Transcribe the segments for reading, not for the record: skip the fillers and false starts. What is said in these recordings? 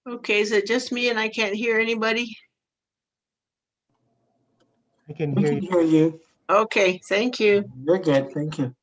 Okay, is it just me and I can't hear anybody? I can We hear can you. hear you. Okay, thank you. You're good. Thank you.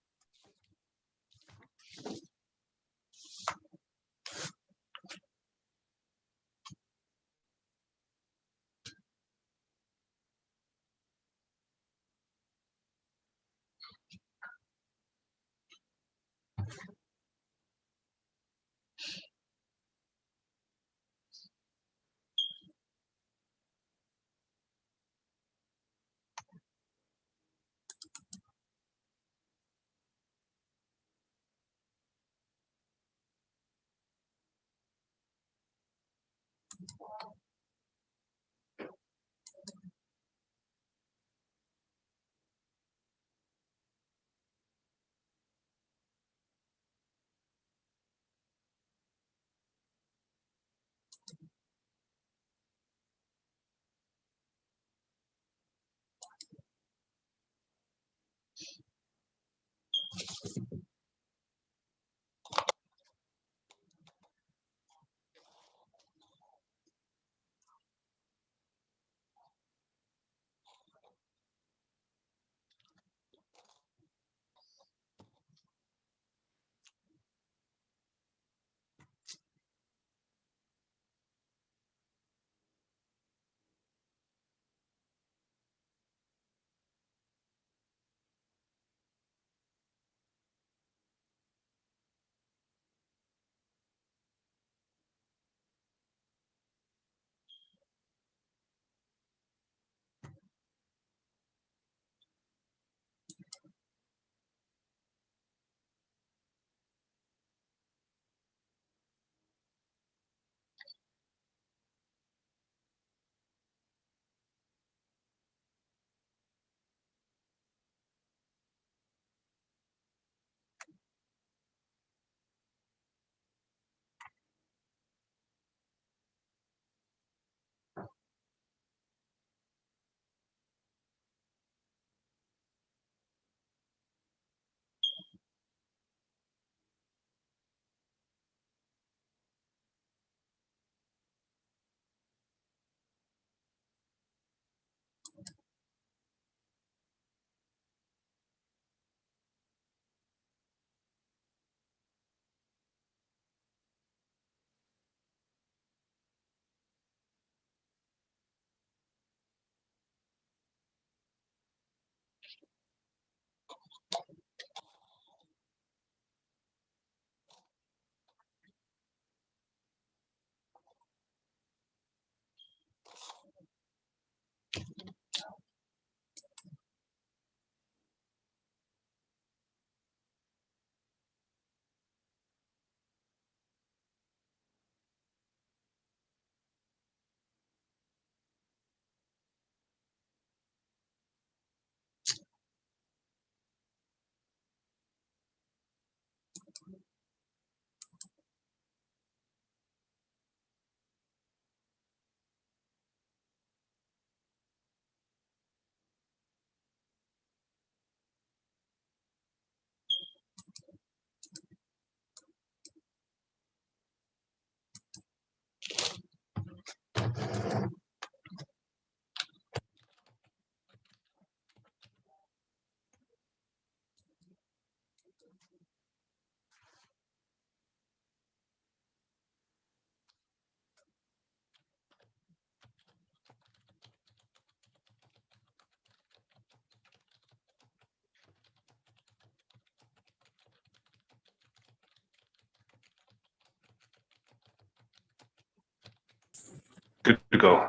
Good to go.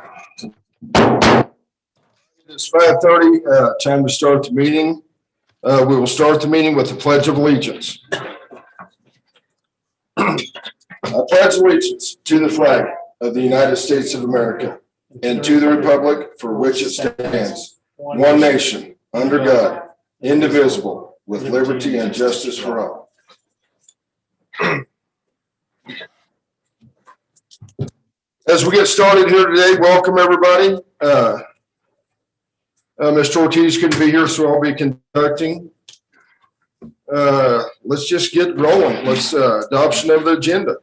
It's 5:30, time to start the meeting. We will start the meeting with the Pledge of Allegiance. I pledge allegiance to the flag of the United States of America and to the republic for which it stands, one nation, under God, indivisible, with liberty and justice for all. As we get started here today, welcome everybody. Mr. Ortiz couldn't be here, so I'll be conducting. Let's just get rolling. Let's adoption of the agenda.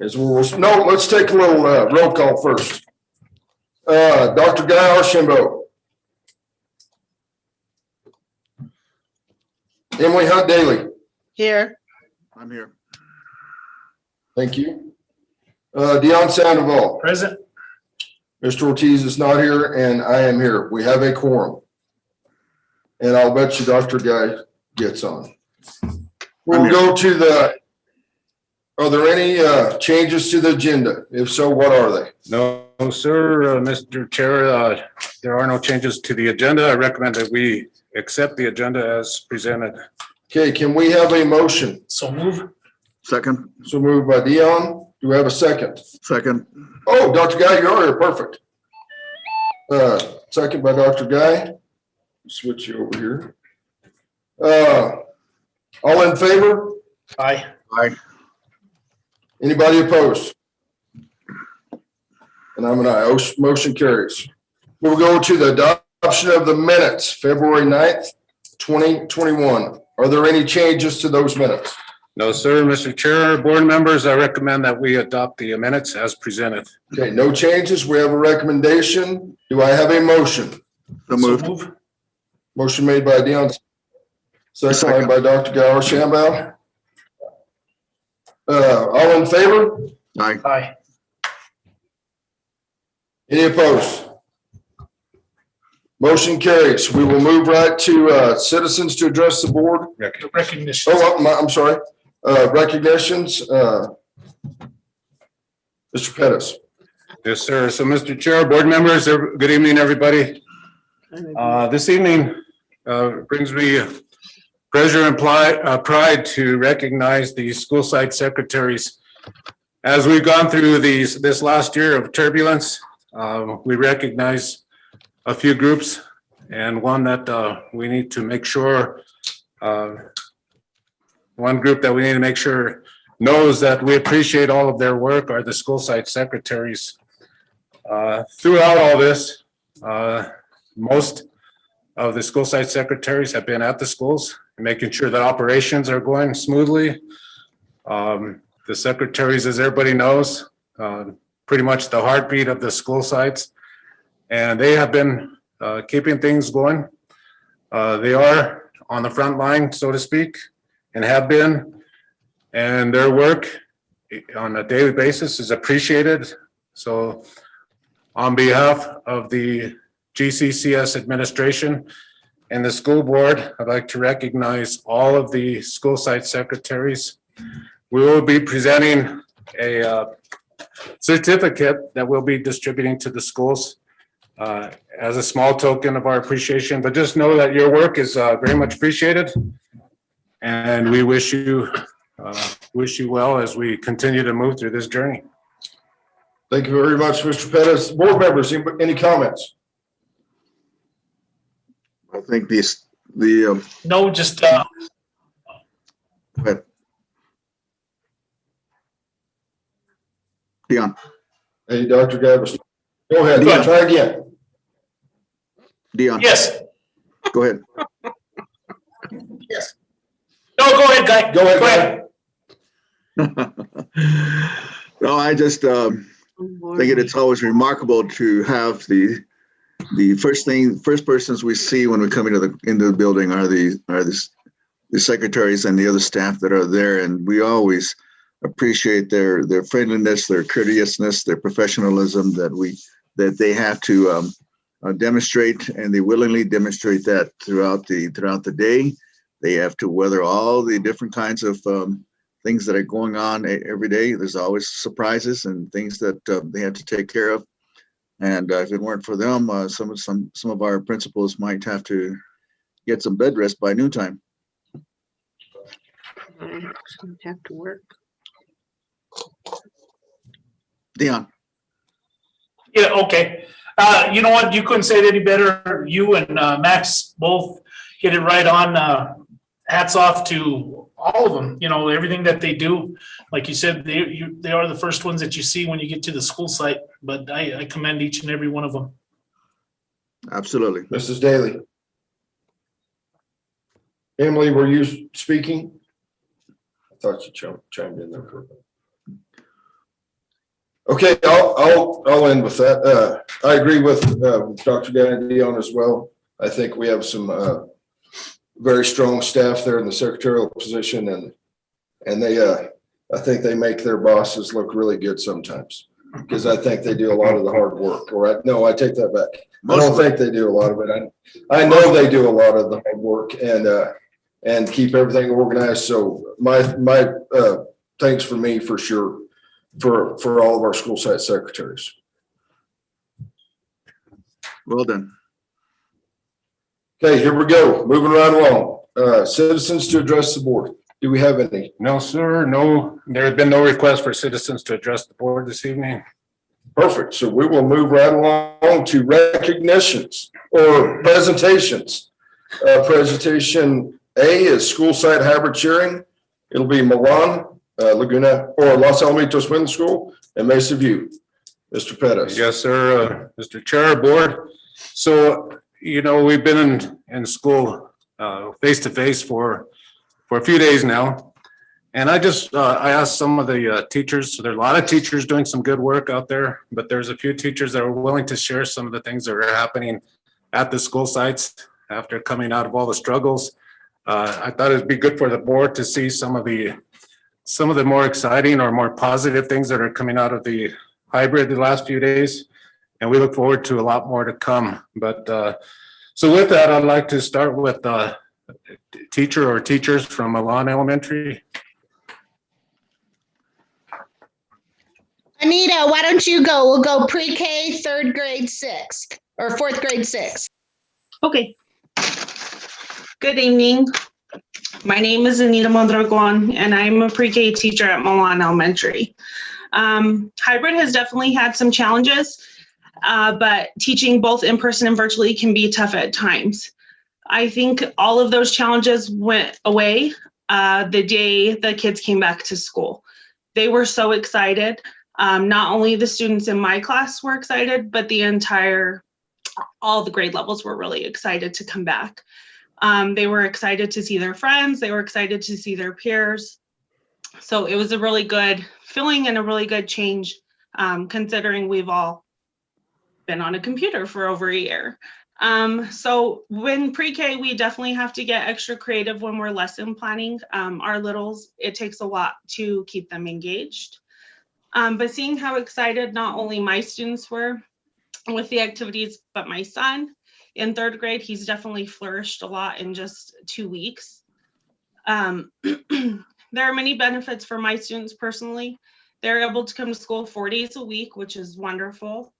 No, let's take a little roll call first. Dr. Guy Archambault. Emily Hunt Daly. Here. I'm here. Thank you. Deion Sandoval. Present. Mr. Ortiz is not here, and I am here. We have a quorum. And I'll bet you Dr. Guy gets on. We'll go to are there any changes to the agenda? If so, what are they? No, sir, Mr. Chair, there are no changes to the agenda. I recommend that we accept the agenda as presented. Okay, can we have a motion? So move. Second. So moved by Deion. Do we have a second? Second. Oh, Dr. Guy, you are here. Perfect. Second by Dr. Guy. Switch you over here. All in favor? Aye. Aye. Anybody opposed? And I'm an aye. Motion carries. We'll go to the adoption of the minutes, February 9th, 2021. Are there any changes to those minutes? No, sir, Mr. Chair, board members, I recommend that we adopt the minutes as presented. Okay, no changes. We have a recommendation. Do I have a motion? So moved. Motion made by Deion. Second by Dr. Guy Archambault. All in favor? Aye. Aye. Any opposed? Motion carries. We will move right to citizens to address the board. Recognition. Oh, I'm sorry. Recognitions. Mr. Pettis. Yes, sir. So, Mr. Chair, board members, good evening, everybody. This evening brings me pleasure and pride to recognize the school site secretaries. As we've gone through this last year of turbulence, we recognize a few groups, and one that we need to make sure, one group that we need to make sure knows that we appreciate all of their work are the school site secretaries. Throughout all this, most of the school site secretaries have been at the schools, making sure that operations are going smoothly. The secretaries, as everybody knows, pretty much the heartbeat of the school sites, and they have been keeping things going. They are on the front line, so to speak, and have been, and their work on a daily basis is appreciated. So on behalf of the GCCS administration and the school board, I'd like to recognize all of the school site secretaries. We will be presenting a certificate that we'll be distributing to the schools as a small token of our appreciation, but just know that your work is very much appreciated, and we wish you well as we continue to move through this journey. Thank you very much, Mr. Pettis. Board members, any comments? I think No, just go ahead. Deion. Hey, Dr. Gavis. Go ahead. Go ahead. Try again. Deion. yes. Go ahead. Yes. No, go ahead, Guy. Go ahead. No, I just think it's always remarkable to have the first persons we see when we come into the building are the secretaries and the other staff that are there, and we always appreciate their friendliness, their courteousness, their professionalism that they have to demonstrate, and they willingly demonstrate that throughout the day. They have to weather all the different kinds of things that are going on every day. There's always surprises and things that they have to take care of. And if it weren't for them, some of our principals might have to get some bed rest by noontime. I have to work. Deion. Yeah, okay. You know what? You couldn't say it any better. You and Max both hit it right on. Hats off to all of them. You know, everything that they do. Like you said, they are the first ones that you see when you get to the school site. But I commend each and every one of them. Absolutely. Mrs. Daly. Emily, were you speaking? I thought you chimed in there for a bit. Okay, I'll end with that. I agree with Dr. Dion as well. I think we have some very strong staff there in the secretarial position, and they I think they make their bosses look really good sometimes, because I think they do a lot of the hard work. No, I take that back. I don't think they do a lot of it. I know they do a lot of the hard work and keep everything organized. So my thanks for me for sure for all of our school site secretaries. Well done. Okay, here we go. Moving right along. Citizens to address the board. Do we have any? No, sir. No, there have been no requests for citizens to address the board this evening. Perfect. So we will move right along to recognitions or presentations. Presentation A is school site hybrid sharing. It'll be Milan, Laguna, or Los Alamitos Middle School and Mesa View. Mr. Pettis. Yes, sir. Mr. Chair, board. So, you know, we've been in school face-to-face for a few days now. And I asked some of the teachers, so there are a lot of teachers doing some good work out there, but there's a few teachers that are willing to share some of the things that are happening at the school sites after coming out of all the struggles. I thought it'd be good for the board to see some of the more exciting or more positive things that are coming out of the hybrid the last few days. And we look forward to a lot more to come. But so with that, I'd like to start with teacher or teachers from Milan Elementary. Anita, why don't you go? We'll go pre-K, 3rd grade 6th, or 4th grade 6th. Okay. Good evening. My name is Anita Mondragon, and I'm a pre-K teacher at Milan Elementary. Hybrid has definitely had some challenges, but teaching both in person and virtually can be tough at times. I think all of those challenges went away the day the kids came back to school. They were so excited. Not only the students in my class were excited, but all the grade levels were really excited to come back. They were excited to see their friends. They were excited to see their peers. So it was a really good feeling and a really good change, considering we've all been on a computer for over a year. So when pre-K, we definitely have to get extra creative when we're lesson planning. Our littles, it takes a lot to keep them engaged. But seeing how excited not only my students were with the activities, but my son in 3rd grade, he's definitely flourished a lot in just 2 weeks. There are many benefits for my students personally. They're able to come to school 4 days a week, which is wonderful.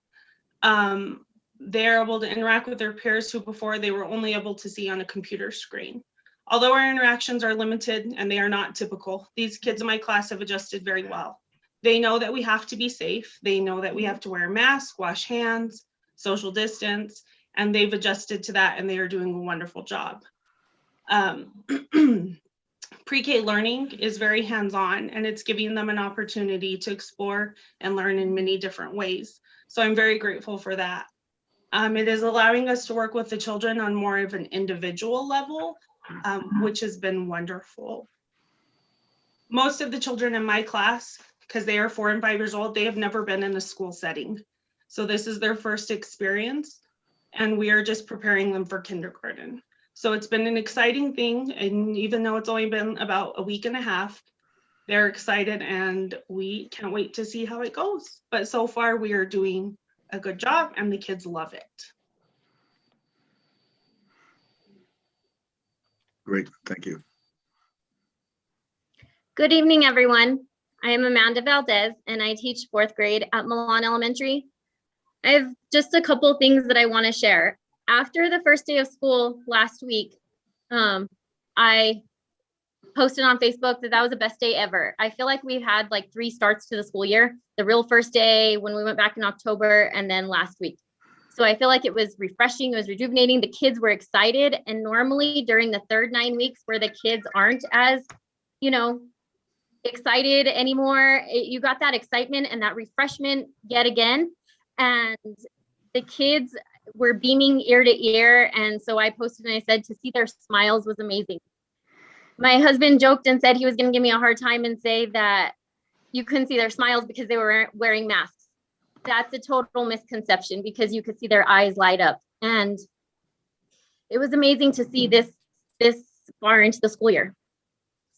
They're able to interact with their peers who before they were only able to see on a computer screen. Although our interactions are limited and they are not typical, these kids in my class have adjusted very well. They know that we have to be safe. They know that we have to wear a mask, wash hands, social distance, and they've adjusted to that and they are doing a wonderful job. Pre-K learning is very hands-on and it's giving them an opportunity to explore and learn in many different ways. So I'm very grateful for that. It is allowing us to work with the children on more of an individual level, which has been wonderful. Most of the children in my class, because they are 4 and 5 years old, they have never been in a school setting. So this is their first experience and we are just preparing them for kindergarten. So it's been an exciting thing. And even though it's only been about a week and a half, they're excited and we can't wait to see how it goes. But so far we are doing a good job and the kids love it. Great, thank you. Good evening, everyone. I am Amanda Valdez, and I teach 4th grade at Milan Elementary. I have just a couple things that I want to share. After the first day of school last week, I posted on Facebook that was the best day ever. I feel like we've had like 3 starts to the school year. The real first day when we went back in October and then last week. So I feel like it was refreshing, it was rejuvenating. The kids were excited. And normally during the 3rd 9 weeks where the kids aren't as, excited anymore, you got that excitement and that refreshment yet again. And the kids were beaming ear to ear. And so I posted and I said to see their smiles was amazing. My husband joked and said he was going to give me a hard time and say that you couldn't see their smiles because they were wearing masks. That's a total misconception because you could see their eyes light up. And it was amazing to see this far into the school year.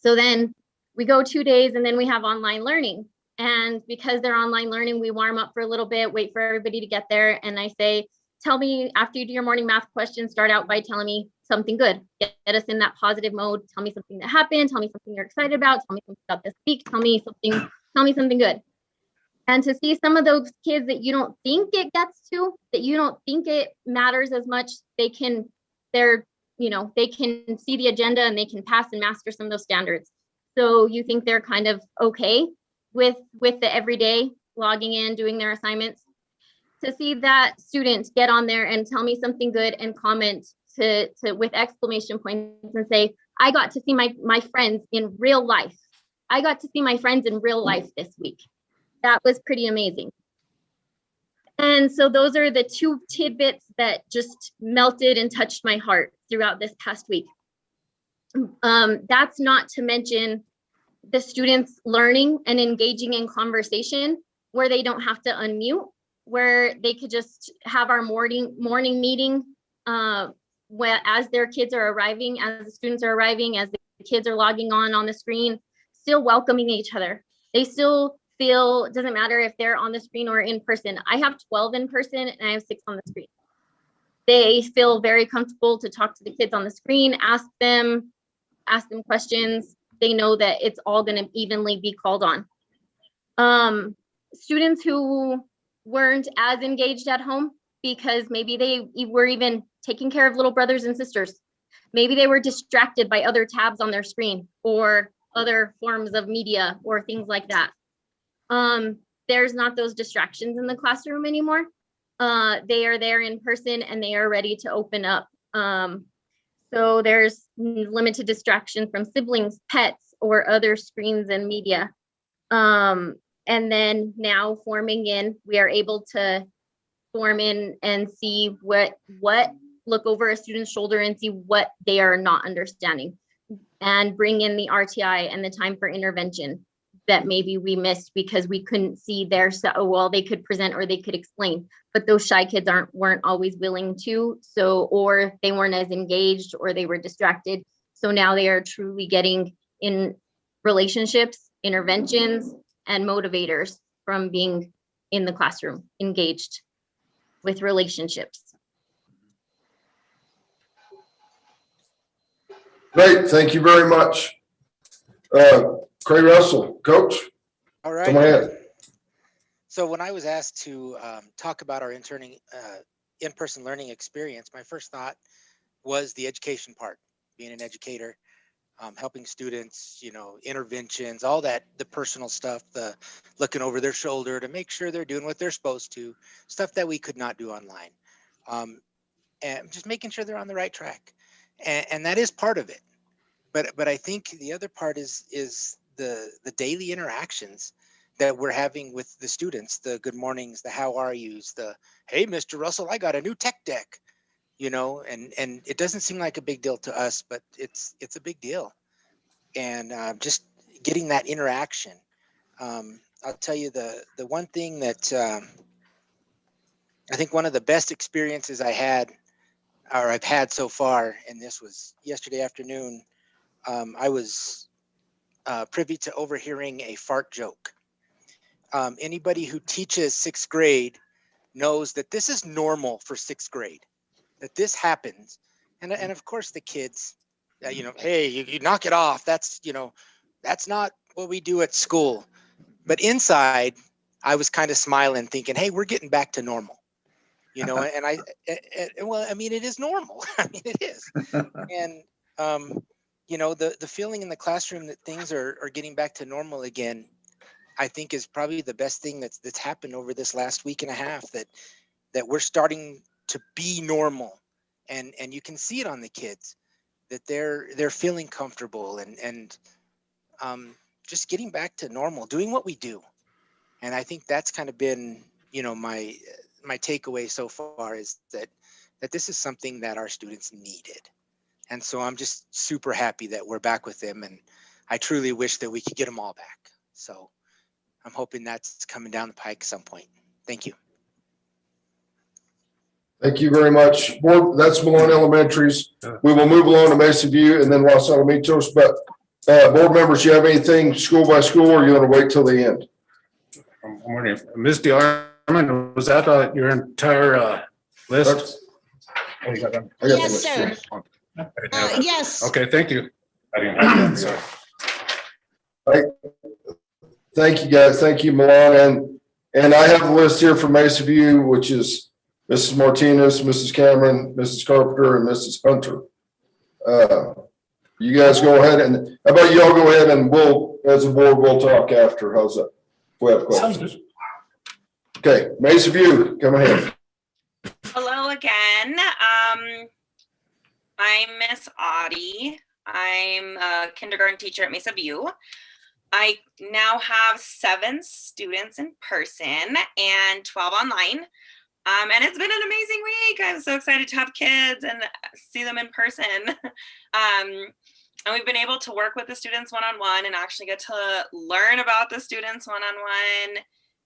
So then we go 2 days and then we have online learning. And because they're online learning, we warm up for a little bit, wait for everybody to get there. And I say, tell me, after you do your morning math question, start out by telling me something good. Get us in that positive mode. Tell me something that happened. Tell me something you're excited about. Tell me something about this week. Tell me something good. And to see some of those kids that you don't think it gets to, that you don't think it matters as much, they can see the agenda and they can pass and master some of those standards. So you think they're kind of okay with the everyday logging in, doing their assignments. To see that student get on there and tell me something good and comment to with exclamation points and say, I got to see my friends in real life. I got to see my friends in real life this week. That was pretty amazing. And so those are the 2 tidbits that just melted and touched my heart throughout this past week. That's not to mention the students learning and engaging in conversation where they don't have to unmute, where they could just have our morning meeting as their kids are arriving, as the students are arriving, as the kids are logging on the screen, still welcoming each other. They still feel, it doesn't matter if they're on the screen or in person. I have 12 in person and I have 6 on the screen. They feel very comfortable to talk to the kids on the screen, ask them questions. They know that it's all going to evenly be called on. Students who weren't as engaged at home because maybe they were even taking care of little brothers and sisters. Maybe they were distracted by other tabs on their screen or other forms of media or things like that. There's not those distractions in the classroom anymore. They are there in person and they are ready to open up. So there's limited distraction from siblings, pets, or other screens and media. And then now we are able to form in and see what look over a student's shoulder and see what they are not understanding and bring in the RTI and the time for intervention that maybe we missed because we couldn't see they could present or they could explain, but those shy kids weren't always willing to, or they weren't as engaged or they were distracted. So now they are truly getting in relationships, interventions, and motivators from being in the classroom, engaged with relationships. Great, thank you very much. Craig Russell, Coach. All right. Come ahead. So when I was asked to talk about our in-person learning experience, my first thought was the education part, being an educator, helping students, interventions, all that, the personal stuff, the looking over their shoulder to make sure they're doing what they're supposed to, stuff that we could not do online, and just making sure they're on the right track. And that is part of it. But I think the other part is the daily interactions that we're having with the students, the good mornings, the how are yous, the hey, Mr. Russell, I got a new tech deck, and it doesn't seem like a big deal to us, but it's a big deal. And just getting that interaction. I'll tell you the one thing that I think one of the best experiences I've had so far, and this was yesterday afternoon. I was privy to overhearing a fart joke. Anybody who teaches 6th grade knows that this is normal for 6th grade, that this happens. And of course the kids, hey, you knock it off. That's not what we do at school. But inside, I was kind of smiling, thinking, hey, we're getting back to normal. And well, I mean, it is normal. I mean, it is. And, the feeling in the classroom that things are getting back to normal again, I think is probably the best thing that's happened over this last week and a half, that we're starting to be normal, and you can see it on the kids that they're feeling comfortable and just getting back to normal, doing what we do. And I think that's kind of been, my takeaway so far is that this is something that our students needed. And so I'm just super happy that we're back with them, and I truly wish that we could get them all back. So I'm hoping that's coming down the pike at some point. Thank you. Thank you very much. Board, that's Malone Elementary's. We will move along to Mesa View and then Los Alamitos. But board members, you have anything school by school, or you want to wait till the end? I'm wondering, Ms. DeArmond, was that your entire list? Oh, you got them? I got the Yes, list. sir. Yes. Okay, thank you. I didn't have that, sorry. Thank you, guys. Thank you, Milan. And I have a list here from Mesa View, which is Mrs. Martinez, Mrs. Cameron, Mrs. Carpenter, and Mrs. Hunter. You guys go ahead and, how about y'all go ahead and we'll, as a board, we'll talk after. How's that? If we have Sounds questions. Okay, Mesa View, come ahead. Hello again. I'm Miss Audie. I'm a kindergarten teacher at Mesa View. I now have 7 students in person and 12 online. And it's been an amazing week. I'm so excited to have kids and see them in person. And we've been able to work with the students one-on-one and actually get to learn about the students one-on-one,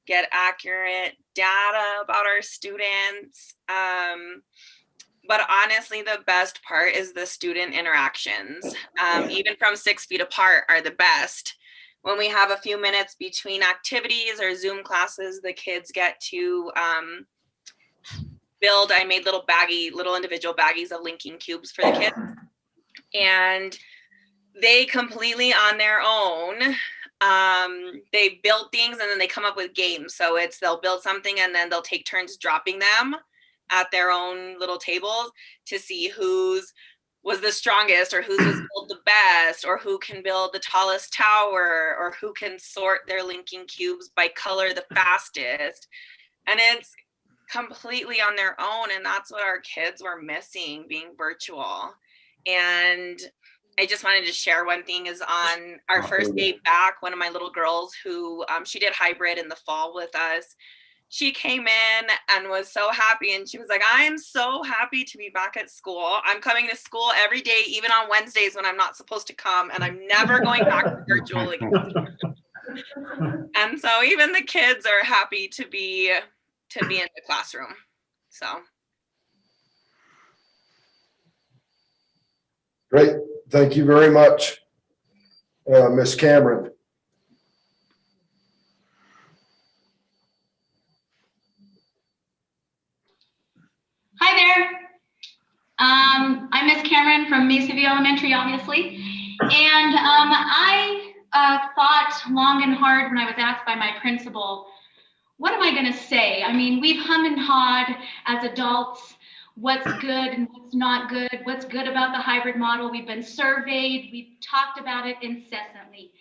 get accurate data about our students. But honestly, the best part is the student interactions, even from 6 feet apart, are the best. When we have a few minutes between activities or Zoom classes, the kids get to build. I made little individual baggies of linking cubes for the kids. And they completely on their own, they build things and then they come up with games. So they'll build something and then they'll take turns dropping them at their own little tables to see whose was the strongest or whose was built the best or who can build the tallest tower or who can sort their linking cubes by color the fastest. And it's completely on their own. And that's what our kids were missing being virtual. And I just wanted to share one thing is on our first day back, one of my little girls who she did hybrid in the fall with us. She came in and was so happy. And she was like, I am so happy to be back at school. I'm coming to school every day, even on Wednesdays when I'm not supposed to come. And I'm never going back to virtual again. And so even the kids are happy to be in the classroom. So. Great. Thank you very much, Ms. Cameron. Hi there. I'm Miss Cameron from Mesa View Elementary, obviously. And I thought long and hard when I was asked by my principal, what am I going to say? I mean, we've hummed and hawed as adults what's good and what's not good, what's good about the hybrid model. We've been surveyed, we've talked about it incessantly.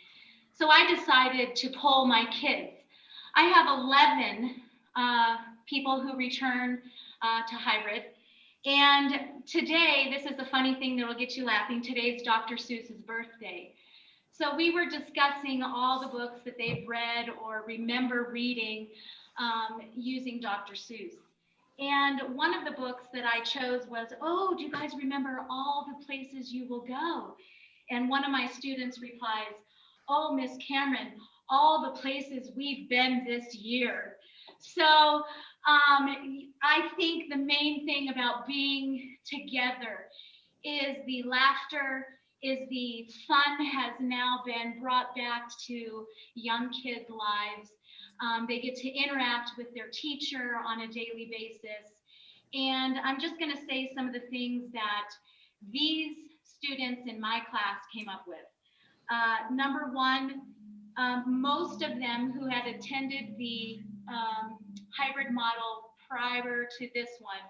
So I decided to poll my kids. I have 11 people who return to hybrid. And today, this is the funny thing that will get you laughing, today's Dr. Seuss's birthday. So we were discussing all the books that they've read or remember reading using Dr. Seuss. And one of the books that I chose was, oh, do you guys remember All the Places You Will Go? And one of my students replies, oh, Miss Cameron, all the places we've been this year. So I think the main thing about being together is the laughter, is the fun has now been brought back to young kids' lives. They get to interact with their teacher on a daily basis. And I'm just going to say some of the things that these students in my class came up with. Number one, most of them who had attended the hybrid model prior to this one,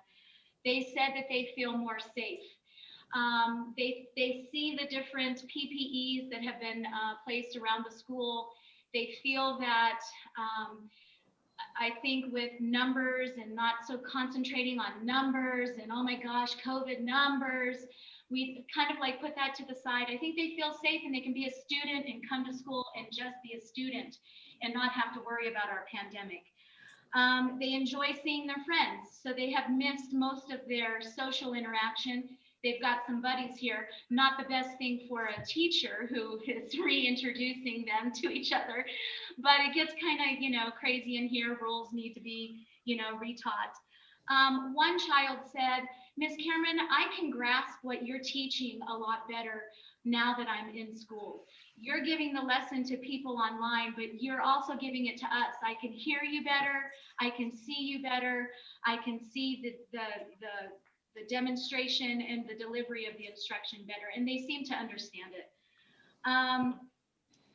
they said that they feel more safe. They see the different PPEs that have been placed around the school. They feel that I think with numbers and not so concentrating on numbers and oh my gosh, COVID numbers, we kind of like put that to the side. I think they feel safe and they can be a student and come to school and just be a student and not have to worry about our pandemic. They enjoy seeing their friends, so they have missed most of their social interaction. they've got some buddies here. Not the best thing for a teacher who is reintroducing them to each other, but it gets kind of, you know, crazy in here. Rules need to be, you know, retaught. One child said, Miss Cameron, I can grasp what you're teaching a lot better now that I'm in school. You're giving the lesson to people online, but you're also giving it to us. I can hear you better. I can see you better. I can see the demonstration and the delivery of the instruction better. And they seem to understand it.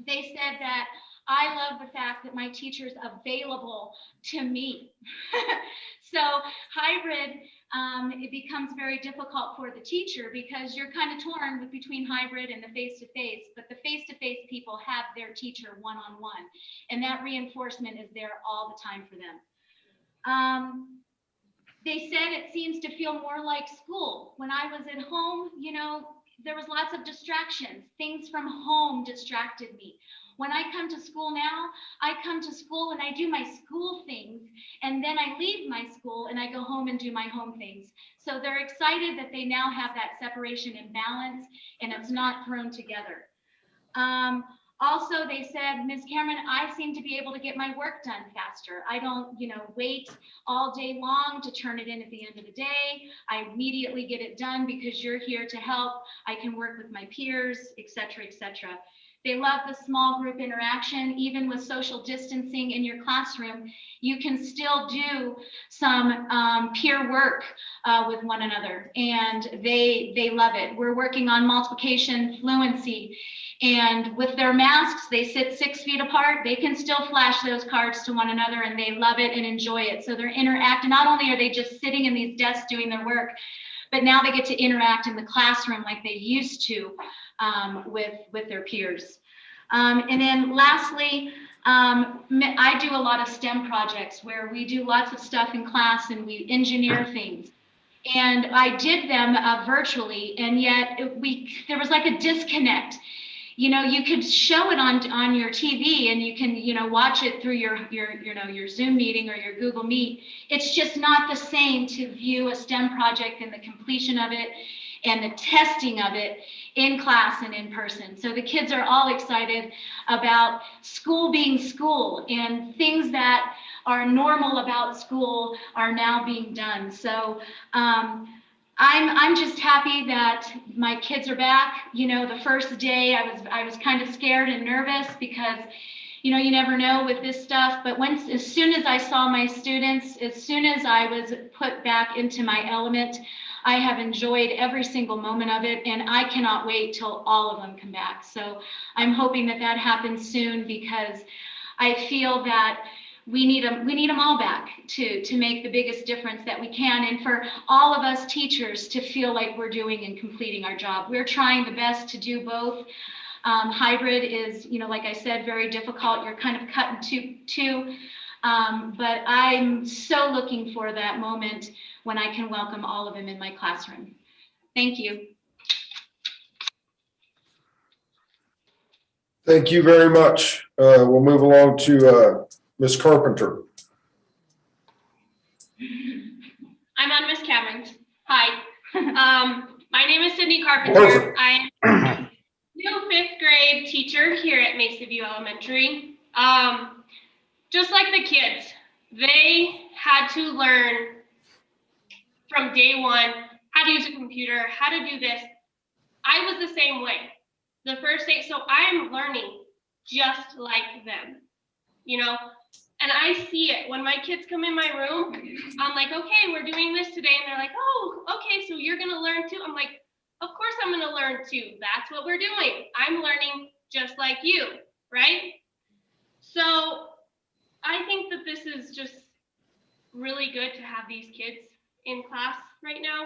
They said that I love the fact that my teacher's available to me. So hybrid, it becomes very difficult for the teacher because you're kind of torn between hybrid and the face-to-face, but the face-to-face people have their teacher one-on-one, and that reinforcement is there all the time for them. They said it seems to feel more like school. When I was at home, you know, there was lots of distractions. Things from home distracted me. When I come to school now, I come to school and I do my school things, and then I leave my school and I go home and do my home things. So they're excited that they now have that separation and balance, and it's not thrown together. Also, they said, Ms. Cameron, I seem to be able to get my work done faster. I don't, you know, wait all day long to turn it in at the end of the day. I immediately get it done because you're here to help. I can work with my peers, et cetera, et cetera. They love the small group interaction. Even with social distancing in your classroom, you can still do some peer work with one another, and they love it. We're working on multiplication fluency, and with their masks, they sit 6 feet apart. They can still flash those cards to one another, and they love it and enjoy it. So they're interacting. Not only are they just sitting in these desks doing their work, but now they get to interact in the classroom like they used to with their peers. And then lastly, I do a lot of STEM projects where we do lots of stuff in class and we engineer things. And I did them virtually, and yet there was like a disconnect. You know, you could show it on your TV and you can, you know, watch it through your Zoom meeting or your Google Meet. It's just not the same to view a STEM project and the completion of it and the testing of it in class and in person. So the kids are all excited about school being school, and things that are normal about school are now being done. So I'm just happy that my kids are back. You know, the first day I was kind of scared and nervous because, you know, you never know with this stuff. But as soon as I saw my students, as soon as I was put back into my element, I have enjoyed every single moment of it, and I cannot wait till all of them come back. So I'm hoping that that happens soon, because I feel that we need them all back to make the biggest difference that we can, and for all of us teachers to feel like we're doing and completing our job. We're trying the best to do both. Hybrid is, you know, like I said, very difficult. You're kind of cut into two. But I'm so looking for that moment when I can welcome all of them in my classroom. Thank you. Thank you very much. We'll move along to Ms. Carpenter. I'm on Miss Cameron's. Hi. My name is Sydney Carpenter. I am new 5th grade teacher here at Mesa Elementary. Just like the kids, they had to learn from day one how to use a computer, how to do this. I was the same way. The first day, so I am learning just like them, you know, and I see it when my kids come in my room. I'm like, okay, we're doing this today, and they're like, oh, okay, so you're gonna learn too. I'm like, of course I'm gonna learn too. That's what we're doing. I'm learning just like you, right? So I think that this is just really good to have these kids in class right now.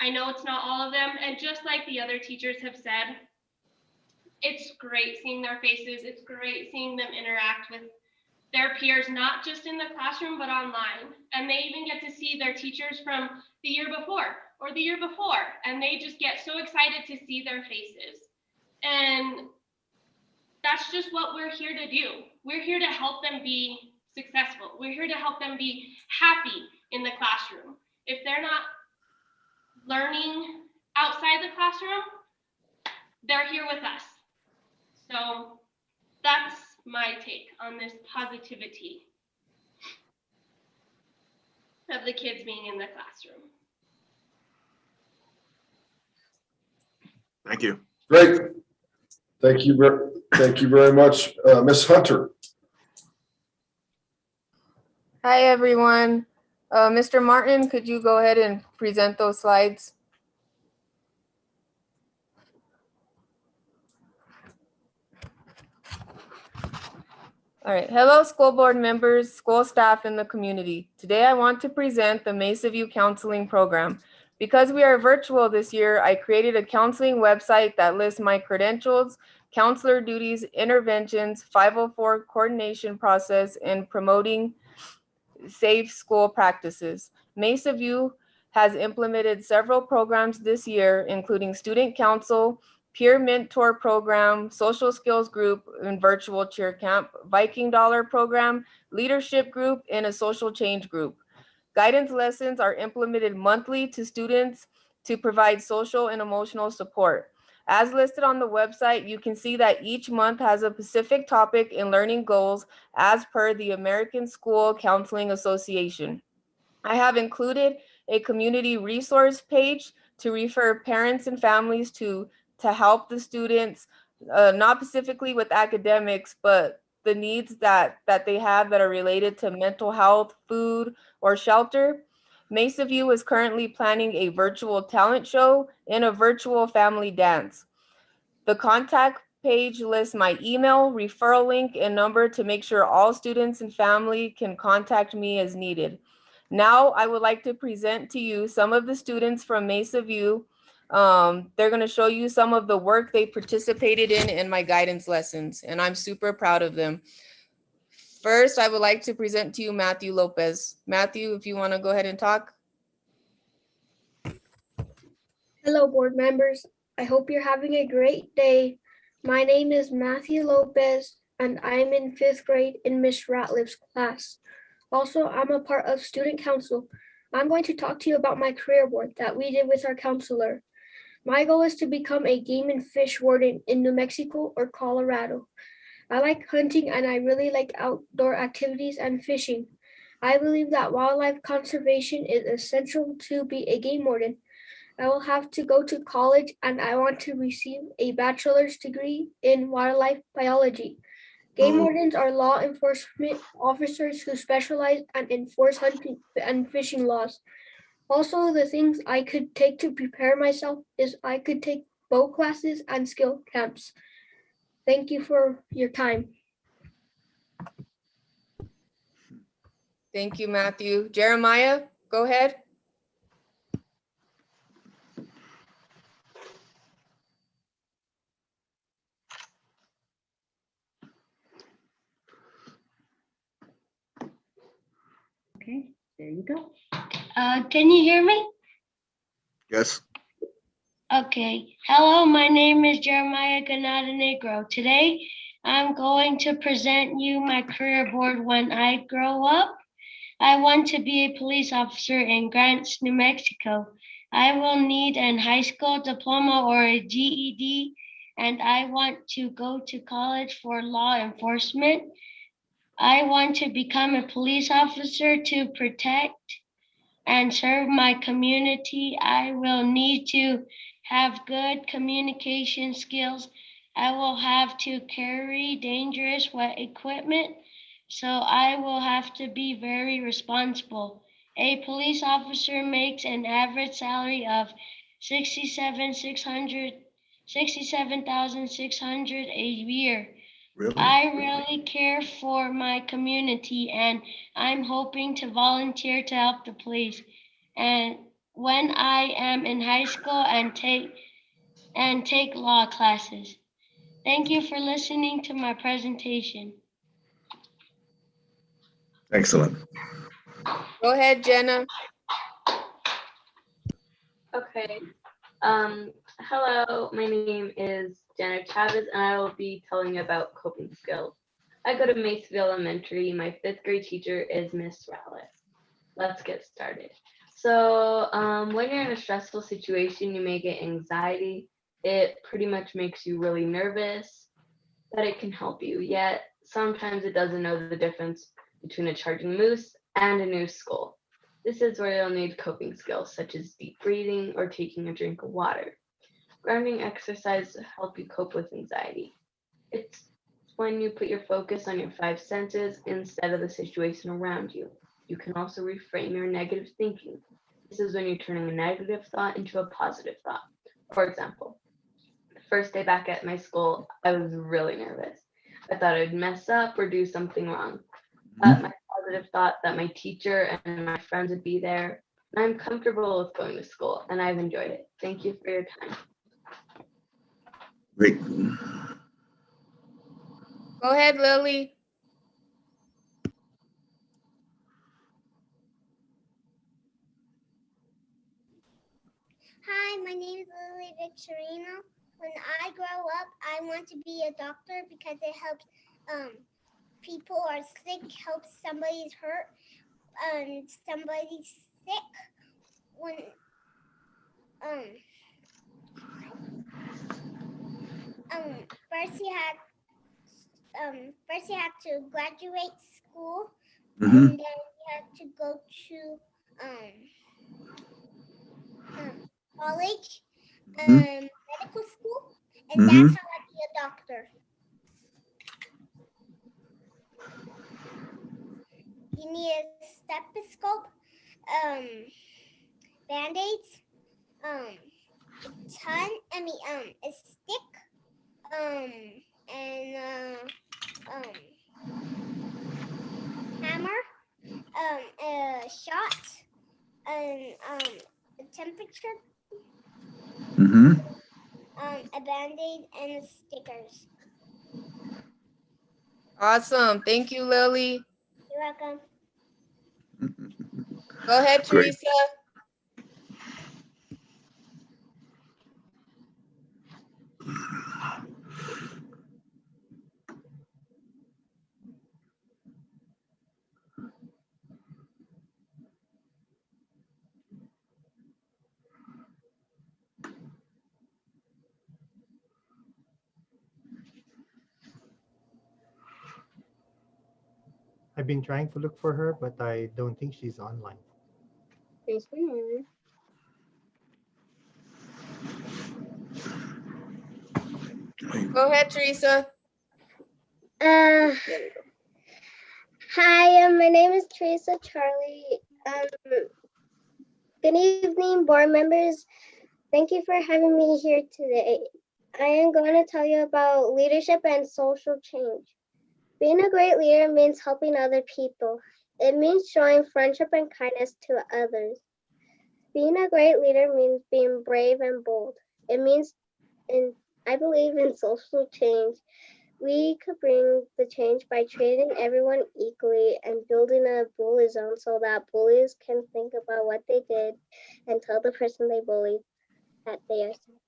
I know it's not all of them, and just like the other teachers have said, it's great seeing their faces. It's great seeing them interact with their peers, not just in the classroom, but online. And they even get to see their teachers from the year before or the year before, and they just get so excited to see their faces. And that's just what we're here to do. We're here to help them be successful. We're here to help them be happy in the classroom. If they're not learning outside the classroom, they're here with us. So that's my take on this positivity of the kids being in the classroom. Thank you. Great. Thank you very much, Ms. Hunter. Hi, everyone. Mr. Martin, could you go ahead and present those slides? All right. Hello, school board members, school staff, and the community. Today, I want to present the Mesa View Counseling Program. Because we are virtual this year, I created a counseling website that lists my credentials, counselor duties, interventions, 504 coordination process, and promoting safe school practices. Mesa View has implemented several programs this year, including student council, peer mentor program, social skills group, and virtual cheer camp, Viking Dollar program, leadership group, and a social change group. Guidance lessons are implemented monthly to students to provide social and emotional support. As listed on the website, you can see that each month has a specific topic and learning goals as per the American School Counseling Association. I have included a community resource page to refer parents and families to help the students, not specifically with academics, but the needs that they have that are related to mental health, food, or shelter. Mesa View is currently planning a virtual talent show and a virtual family dance. The contact page lists my email, referral link, and number to make sure all students and family can contact me as needed. Now, I would like to present to you some of the students from Mesa View. They're going to show you some of the work they participated in my guidance lessons, and I'm super proud of them. First, I would like to present to you Matthew Lopez. Matthew, if you want to go ahead and talk. Hello, board members. I hope you're having a great day. My name is Matthew Lopez, and I'm in 5th grade in Miss Ratliff's class. Also, I'm a part of student council. I'm going to talk to you about my career board that we did with our counselor. My goal is to become a game and fish warden in New Mexico or Colorado. I like hunting and I really like outdoor activities and fishing. I believe that wildlife conservation is essential to be a game warden. I will have to go to college and I want to receive a bachelor's degree in wildlife biology. Game wardens are law enforcement officers who specialize and enforce hunting and fishing laws. Also, the things I could take to prepare myself is I could take boat classes and skill camps. Thank you for your time. Thank you, Matthew. Jeremiah, go ahead. Okay, there you go. Can you hear me? Yes. Okay. Hello, my name is Jeremiah Ganada Negro. Today, I'm going to present you my career board when I grow up. I want to be a police officer in Grants, New Mexico. I will need a high school diploma or a GED, and I want to go to college for law enforcement. I want to become a police officer to protect and serve my community. I will need to have good communication skills. I will have to carry dangerous wet equipment, so I will have to be very responsible. A police officer makes an average salary of $67,600 a year. Really? I really care for my community and I'm hoping to volunteer to help the police. And when I am in high school and take law classes. Thank you for listening to my presentation. Excellent. Go ahead, Jenna. Okay. Hello, my name is Jenna Chavez, and I will be telling you about coping skills. I go to Mesa Elementary. My 5th grade teacher is Miss Rowlett. Let's get started. So when you're in a stressful situation, you may get anxiety. It pretty much makes you really nervous, but it can help you. Yet sometimes it doesn't know the difference between a charging moose and a new skull. This is where you'll need coping skills such as deep breathing or taking a drink of water. Grounding exercise help you cope with anxiety. It's when you put your focus on your 5 senses instead of the situation around you. You can also reframe your negative thinking. This is when you're turning a negative thought into a positive thought. For example, the first day back at my school, I was really nervous. I thought I'd mess up or do something wrong. But my positive thought that my teacher and my friends would be there. And I'm comfortable with going to school and I've enjoyed it. Thank you for your time. Great. Go ahead, Lily. Hi, my name is Lily Victorino. When I grow up, I want to be a doctor because it helps people are sick, helps somebody's hurt, and somebody's sick. When first you have to graduate school, and then you have to go to college and medical school, and that's how I be a doctor. You need a stethoscope, band-aids, a stick, and hammer, a shot, and a temperature, a band-aid, and stickers. Awesome. Thank you, Lily. You're welcome. Go ahead, Great. Teresa. I've been trying to look for her, but I don't think she's online. Thanks for your Go ahead, Teresa. Hi, my name is Teresa Charlie. Good evening, board members. Thank you for having me here today. I am going to tell you about leadership and social change. Being a great leader means helping other people. It means showing friendship and kindness to others. Being a great leader means being brave and bold. It means, and I believe in social change. We could bring the change by treating everyone equally and building a bully zone so that bullies can think about what they did and tell the person they bullied that they are sorry.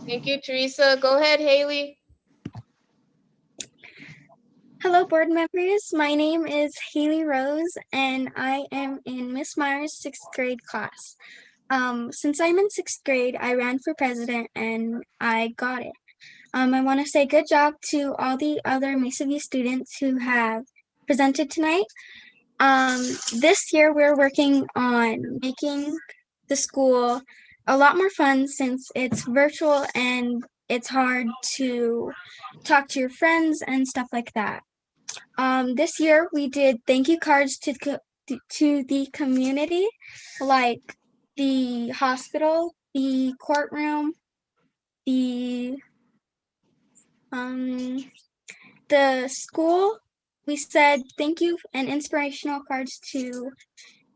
Thank you, Teresa. Go ahead, Haley. Hello, board members. My name is Haley Rose, and I am in Miss Myers' 6th grade class. Since I'm in 6th grade, I ran for president and I got it. I want to say good job to all the other Mesa View students who have presented tonight. This year, we're working on making the school a lot more fun since it's virtual and it's hard to talk to your friends and stuff like that. This year, we did thank you cards to the community, like the hospital, the courtroom, the school. We said thank you and inspirational cards to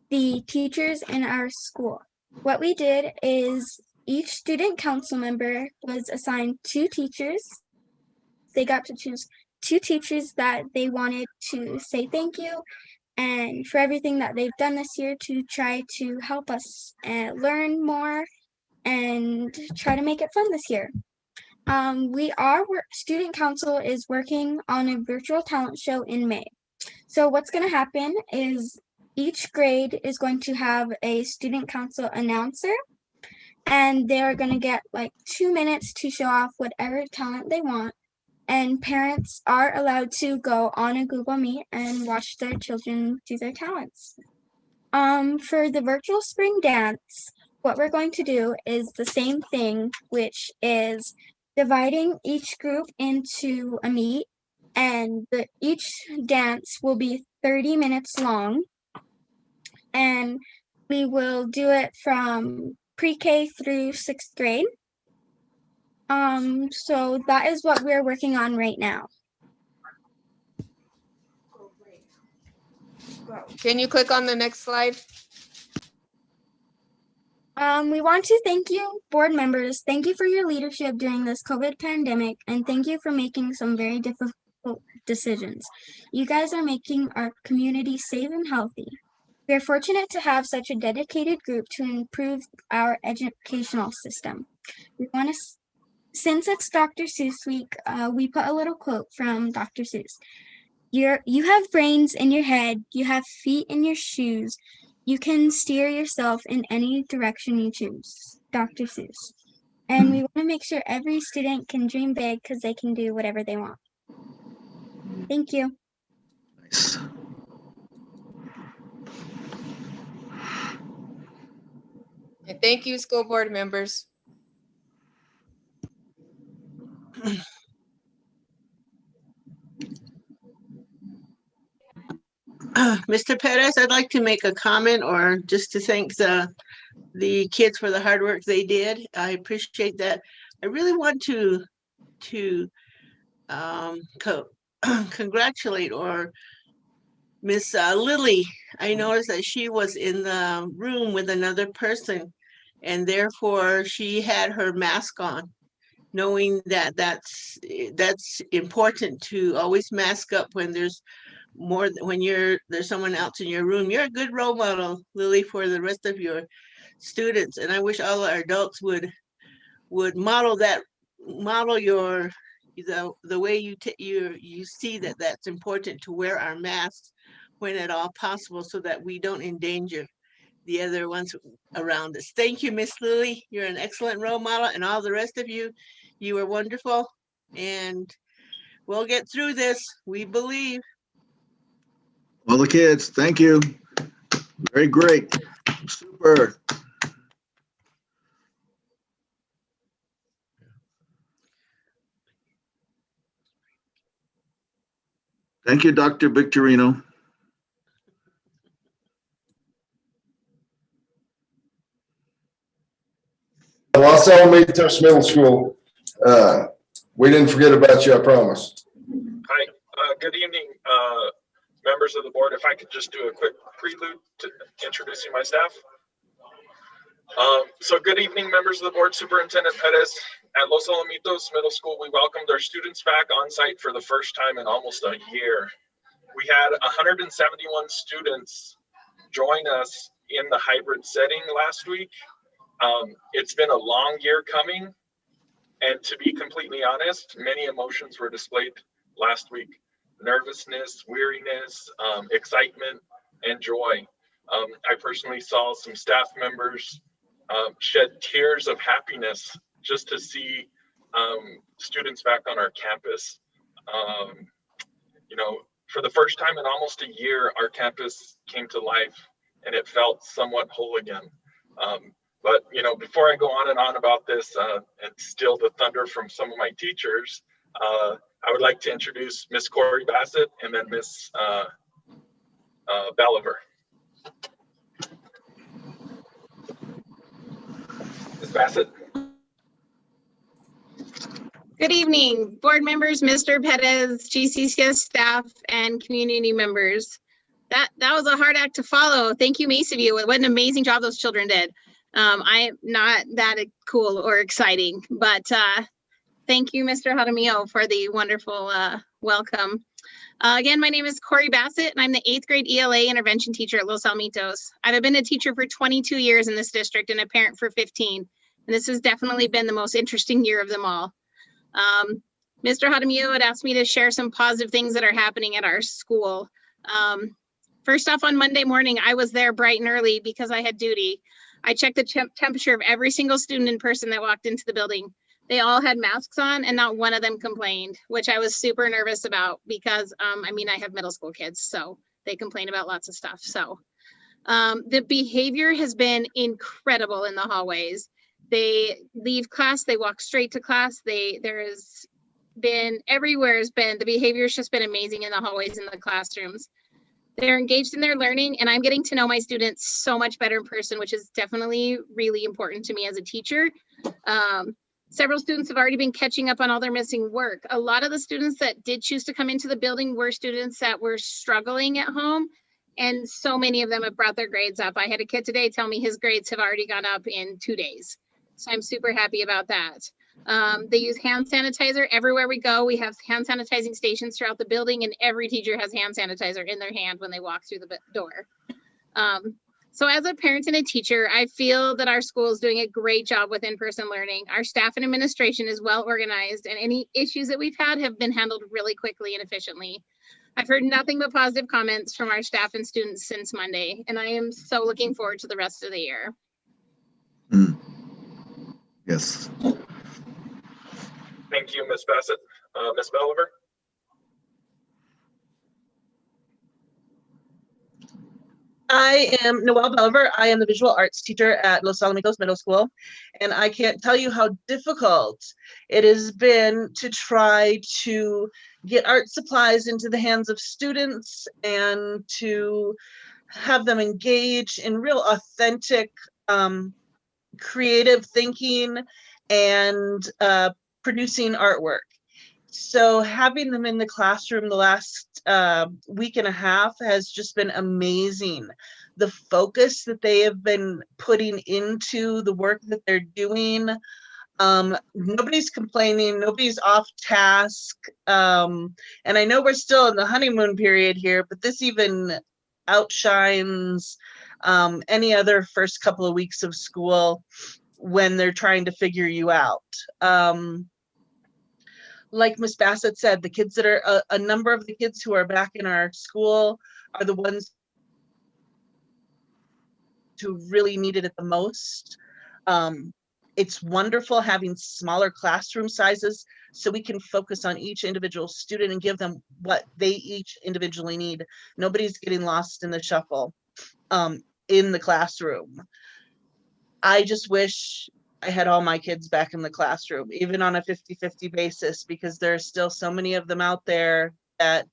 the teachers in our school. What we did is each student council member was assigned 2 teachers. They got to choose 2 teachers that they wanted to say thank you and for everything that they've done this year to try to help us learn more and try to make it fun this year. Student council is working on a virtual talent show in May. So what's going to happen is each grade is going to have a student council announcer, and they're going to get like 2 minutes to show off whatever talent they want. And parents are allowed to go on a Google Meet and watch their children do their talents. For the virtual spring dance, what we're going to do is the same thing, which is dividing each group into a meet, and each dance will be 30 minutes long. And we will do it from pre-K through 6th grade. So that is what we're working on right now. Can you click on the next slide? We want to thank you, board members. Thank you for your leadership during this COVID pandemic, and thank you for making some very difficult decisions. You guys are making our community safe and healthy. We are fortunate to have such a dedicated group to improve our educational system. We want to, since it's Dr. Seuss week, we put a little quote from Dr. Seuss. You have brains in your head, you have feet in your shoes, you can steer yourself in any direction you choose. Dr. Seuss. And we want to make sure every student can dream big because they can do whatever they want. Thank you. Nice. And thank you, school board members. Mr. Perez, I'd like to make a comment or just to thank the kids for the hard work they did. I appreciate that. I really want to congratulate or Miss Lily. I noticed that she was in the room with another person, and therefore she had her mask on, knowing that that's important to always mask up when there's there's someone else in your room. You're a good role model, Lily, for the rest of your students, and I wish all our adults would model your the way you see that that's important to wear our masks when at all possible, so that we don't endanger the other ones around us. Thank you, Miss Lily. You're an excellent role model, and all the rest of you, you were wonderful, and we'll get through this. We believe. All the kids, thank you. Very great. Super. Thank you, Dr. Victorino. Los Alamitos Middle School, we didn't forget about you, I promise. Hi, good evening, members of the board. If I could just do a quick prelude to introducing my staff. So good evening, members of the board. Superintendent Perez. At Los Alamitos Middle School, we welcomed our students back on site for the first time in almost a year. We had 171 students join us in the hybrid setting last week. It's been a long year coming, and to be completely honest, many emotions were displayed last week. Nervousness, weariness, excitement, and joy. I personally saw some staff members shed tears of happiness just to see students back on our campus. For the first time in almost a year, our campus came to life and it felt somewhat whole again. But before I go on and on about this and steal the thunder from some of my teachers, I would like to introduce Miss Corey Bassett and then Miss Belliver. Ms. Bassett. Good evening, board members, Mr. Perez, GCCS staff, and community members. That was a hard act to follow. Thank you, Mesa View. What an amazing job those children did. I'm not that cool or exciting, but thank you, Mr. Jaramillo, for the wonderful welcome. Again, my name is Corey Bassett, and I'm the 8th grade ELA intervention teacher at Los Alamitos. I've been a teacher for 22 years in this district and a parent for 15. And this has definitely been the most interesting year of them all. Mr. Jaramillo had asked me to share some positive things that are happening at our school. First off, on Monday morning, I was there bright and early because I had duty. I checked the temperature of every single student in person that walked into the building. They all had masks on and not one of them complained, which I was super nervous about because, I mean, I have middle school kids, so they complain about lots of stuff. So the behavior has been incredible in the hallways. They leave class, they walk straight to class. There's been, everywhere has been, the behavior has just been amazing in the hallways in the classrooms. They're engaged in their learning, and I'm getting to know my students so much better in person, which is definitely really important to me as a teacher. Several students have already been catching up on all their missing work. A lot of the students that did choose to come into the building were students that were struggling at home, and so many of them have brought their grades up. I had a kid today tell me his grades have already gone up in 2 days. So I'm super happy about that. They use hand sanitizer everywhere we go. We have hand sanitizing stations throughout the building, and every teacher has hand sanitizer in their hand when they walk through the door. So as a parent and a teacher, I feel that our school is doing a great job with in-person learning. Our staff and administration is well organized, and any issues that we've had have been handled really quickly and efficiently. I've heard nothing but positive comments from our staff and students since Monday, and I am so looking forward to the rest of the year. Yes. Thank you, Ms. Bassett. Ms. Belliver? I am Noelle Belliver. I am the visual arts teacher at Los Alamitos Middle School, and I can't tell you how difficult it has been to try to get art supplies into the hands of students and to have them engage in real authentic creative thinking and producing artwork. So having them in the classroom the last week and a half has just been amazing. The focus that they have been putting into the work that they're doing. Nobody's complaining, nobody's off task. And I know we're still in the honeymoon period here, but this even outshines any other first couple of weeks of school when they're trying to figure you out. Like Ms. Bassett said, the kids that are a number of the kids who are back in our school are the ones who really needed it the most. It's wonderful having smaller classroom sizes so we can focus on each individual student and give them what they each individually need. Nobody's getting lost in the shuffle in the classroom. I just wish I had all my kids back in the classroom, even on a 50-50 basis, because there are still so many of them out there that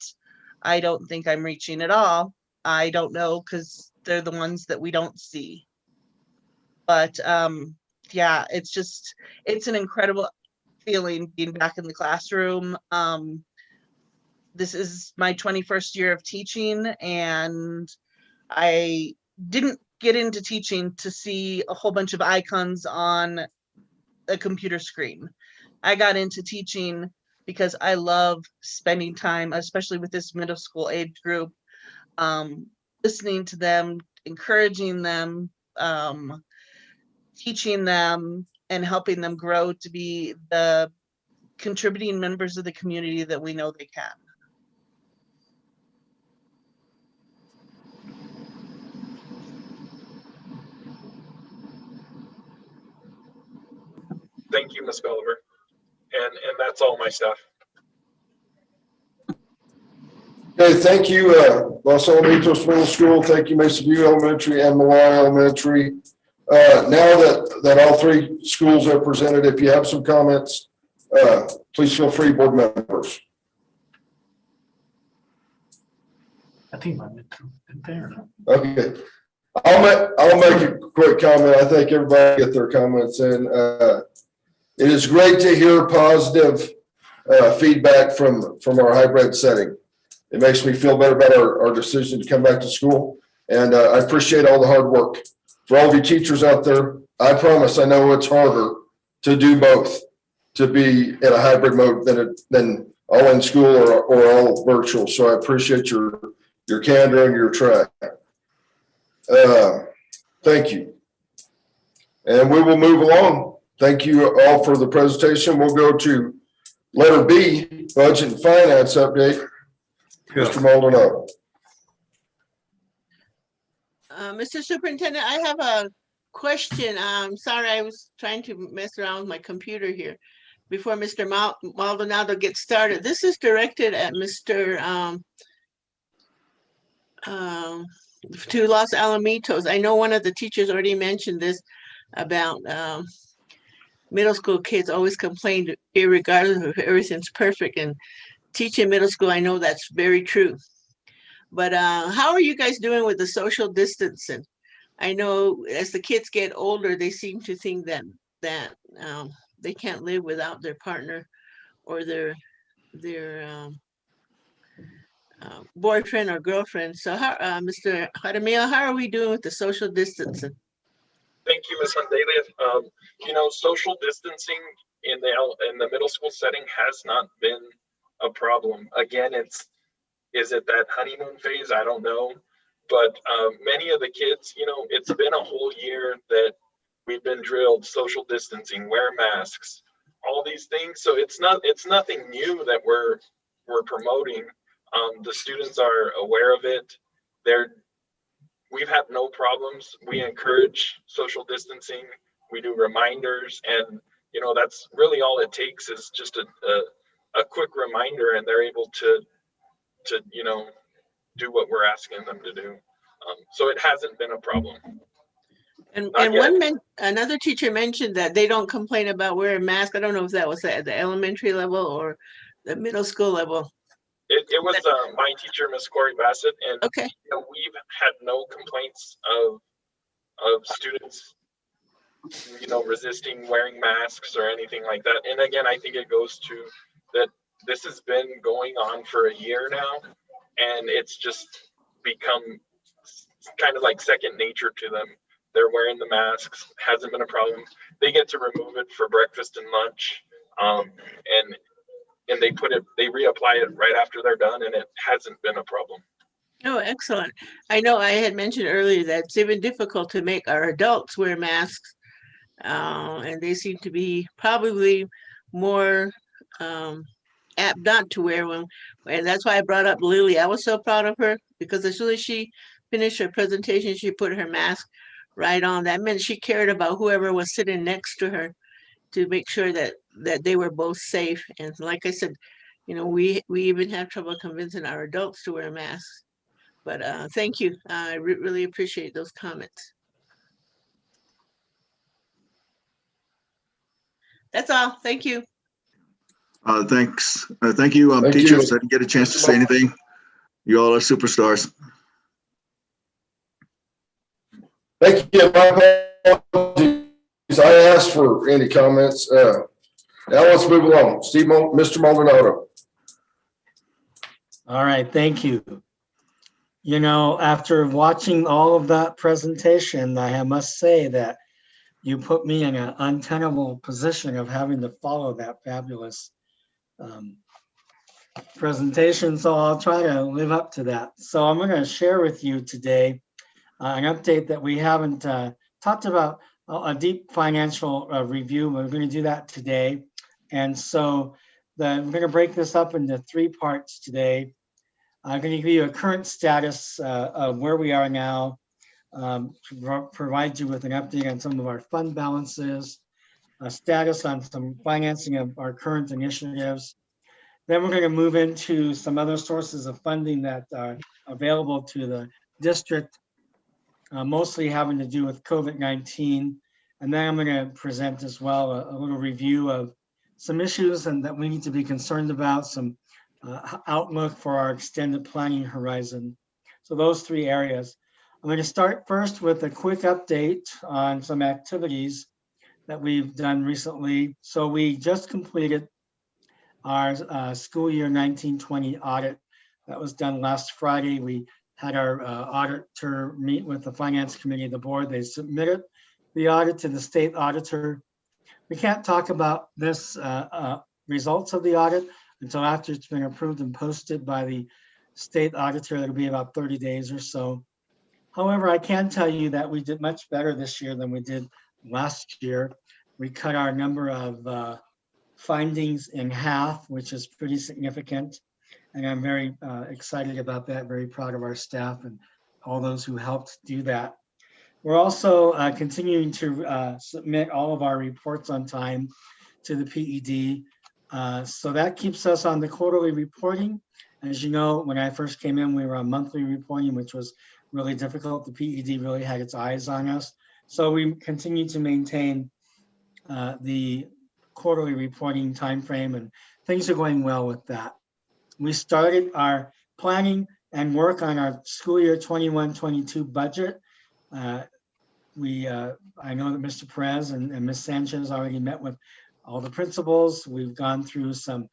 I don't think I'm reaching at all. I don't know, because they're the ones that we don't see. But yeah, it's an incredible feeling being back in the classroom. This is my 21st year of teaching, and I didn't get into teaching to see a whole bunch of icons on a computer screen. I got into teaching because I love spending time, especially with this middle school age group, listening to them, encouraging them, teaching them, and helping them grow to be the contributing members of the community that we know they can. Thank you, Ms. Belliver. And that's all my stuff. Okay, thank you, Los Alamitos Middle School. Thank you, Mesa View Elementary and Milan Elementary. Now that all three schools are presented, if you have some comments, please feel free, board members. I think I went through it there. Okay, I'll make a quick comment. I think everybody get their comments in. It is great to hear positive feedback from our hybrid setting. It makes me feel better about our decision to come back to school. And I appreciate all the hard work. For all of you teachers out there, I promise I know it's harder to do both, to be in a hybrid mode than all in school or all virtual. So I appreciate your candor and your track. Thank you. And we will move along. Thank you all for the presentation. We'll go to letter B, budget and finance update. Yeah. Mr. Maldonado. Mr. Superintendent, I have a question. Sorry, I was trying to mess around with my computer here before Mr. Maldonado gets started. This is directed at Mr. To Los Alamitos. I know one of the teachers already mentioned this about middle school kids always complain irregardless if everything's perfect, and teaching middle school, I know that's very true. But how are you guys doing with the social distancing? I know as the kids get older, they seem to think that they can't live without their partner or their boyfriend or girlfriend. So how, Mr. Jaramillo, how are we doing with the social distancing? Thank you, Ms. Mondalia. Social distancing in the middle school setting has not been a problem. Again, is it that honeymoon phase? I don't know. But many of the kids, it's been a whole year that we've been drilled social distancing, wear masks, all these things. So it's nothing new that we're promoting. The students are aware of it. We've had no problems. We encourage social distancing. We do reminders, and that's really all it takes is just a quick reminder, and they're able to do what we're asking them to do. So it hasn't been a problem. And another teacher mentioned that they don't complain about wearing masks. I don't know if that was at the elementary level or the middle school level. It was my teacher, Miss Corey Bassett, and okay. We've had no complaints of students, resisting wearing masks or anything like that. And again, I think it goes to that this has been going on for a year now, and it's just become kind of like second nature to them. They're wearing the masks, hasn't been a problem. They get to remove it for breakfast and lunch, and they reapply it right after they're done, and it hasn't been a problem. Oh, excellent. I know I had mentioned earlier that it's even difficult to make our adults wear masks, and they seem to be probably more apt not to wear one. And that's why I brought up Lily. I was so proud of her because as soon as she finished her presentation, she put her mask right on. That meant she cared about whoever was sitting next to her to make sure that they were both safe. And like I said, we even have trouble convincing our adults to wear masks. But thank you. I really appreciate those comments. That's all. Thank you. Thanks. Thank you, teachers. I didn't get a chance to say anything. You all are superstars. Thank you. My apologies. I asked for any comments. Now let's move along. Mr. Maldonado. All right, thank you. After watching all of that presentation, I must say that you put me in an untenable position of having to follow that fabulous presentation. So I'll try to live up to that. So I'm going to share with you today an update that we haven't talked about, a deep financial review. We're going to do that today. And so we're going to break this up into 3 parts today. I'm going to give you a current status of where we are now, provide you with an update on some of our fund balances, a status on some financing of our current initiatives. Then we're going to move into some other sources of funding that are available to the district, mostly having to do with COVID-19. And then I'm going to present as well a little review of some issues and that we need to be concerned about, some outlook for our extended planning horizon. So those 3 areas. I'm going to start first with a quick update on some activities that we've done recently. So we just completed our school year 1920 audit that was done last Friday. We had our auditor meet with the finance committee of the board. They submitted the audit to the state auditor. We can't talk about this results of the audit until after it's been approved and posted by the state auditor. It'll be about 30 days or so. However, I can tell you that we did much better this year than we did last year. We cut our number of findings in half, which is pretty significant. And I'm very excited about that, very proud of our staff and all those who helped do that. We're also continuing to submit all of our reports on time to the PED. So that keeps us on the quarterly reporting. As you know, when I first came in, we were on monthly reporting, which was really difficult. The PED really had its eyes on us. So we continue to maintain the quarterly reporting timeframe, and things are going well with that. We started our planning and work on our school year 21-22 budget. I know that Mr. Perez and Ms. Sanchez already met with all the principals. We've gone through some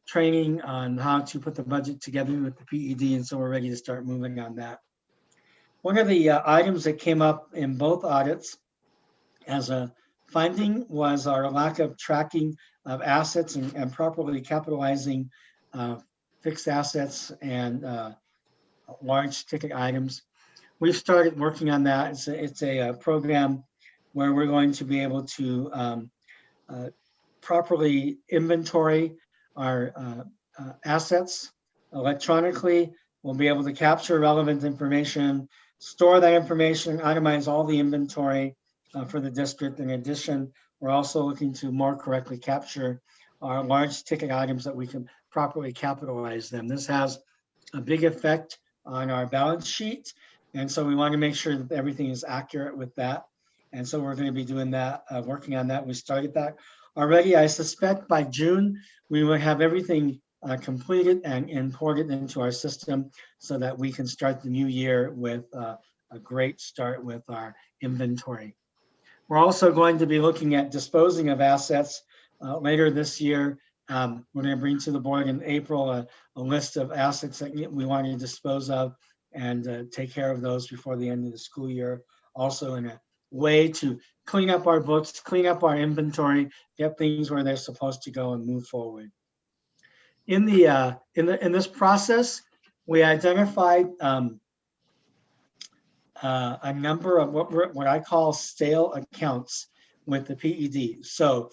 training on how to put the budget together with the PED, and so we're ready to start moving on that. One of the items that came up in both audits as a finding was our lack of tracking of assets and properly capitalizing fixed assets and large ticket items. We've started working on that. It's a program where we're going to be able to properly inventory our assets electronically. We'll be able to capture relevant information, store that information, itemize all the inventory for the district. In addition, we're also looking to more correctly capture our large ticket items that we can properly capitalize them. This has a big effect on our balance sheet. And so we want to make sure that everything is accurate with that. And so we're going to be doing that, working on that. We started that already. I suspect by June, we will have everything completed and imported into our system so that we can start the new year with a great start with our inventory. We're also going to be looking at disposing of assets later this year. We're going to bring to the board in April a list of assets that we want to dispose of and take care of those before the end of the school year. Also in a way to clean up our books, clean up our inventory, get things where they're supposed to go and move forward. In this process, we identified a number of what I call stale accounts with the PED. So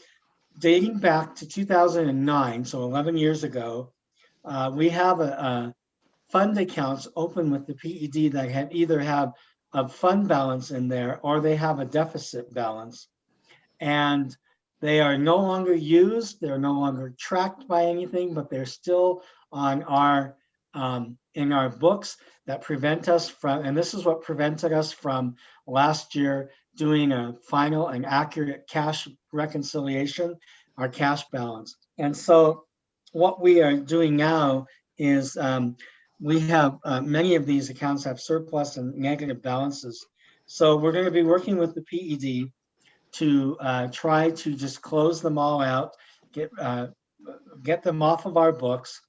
dating back to 2009, so 11 years ago, we have a fund accounts open with the PED that either have a fund balance in there or they have a deficit balance. And they are no longer used, they're no longer tracked by anything, but they're still on our in our books that prevent us from, and this is what prevented us from last year doing a final and accurate cash reconciliation, our cash balance. And so what we are doing now is we have many of these accounts have surplus and negative balances. So we're going to be working with the PED to try to just close them all out, get them off of our books.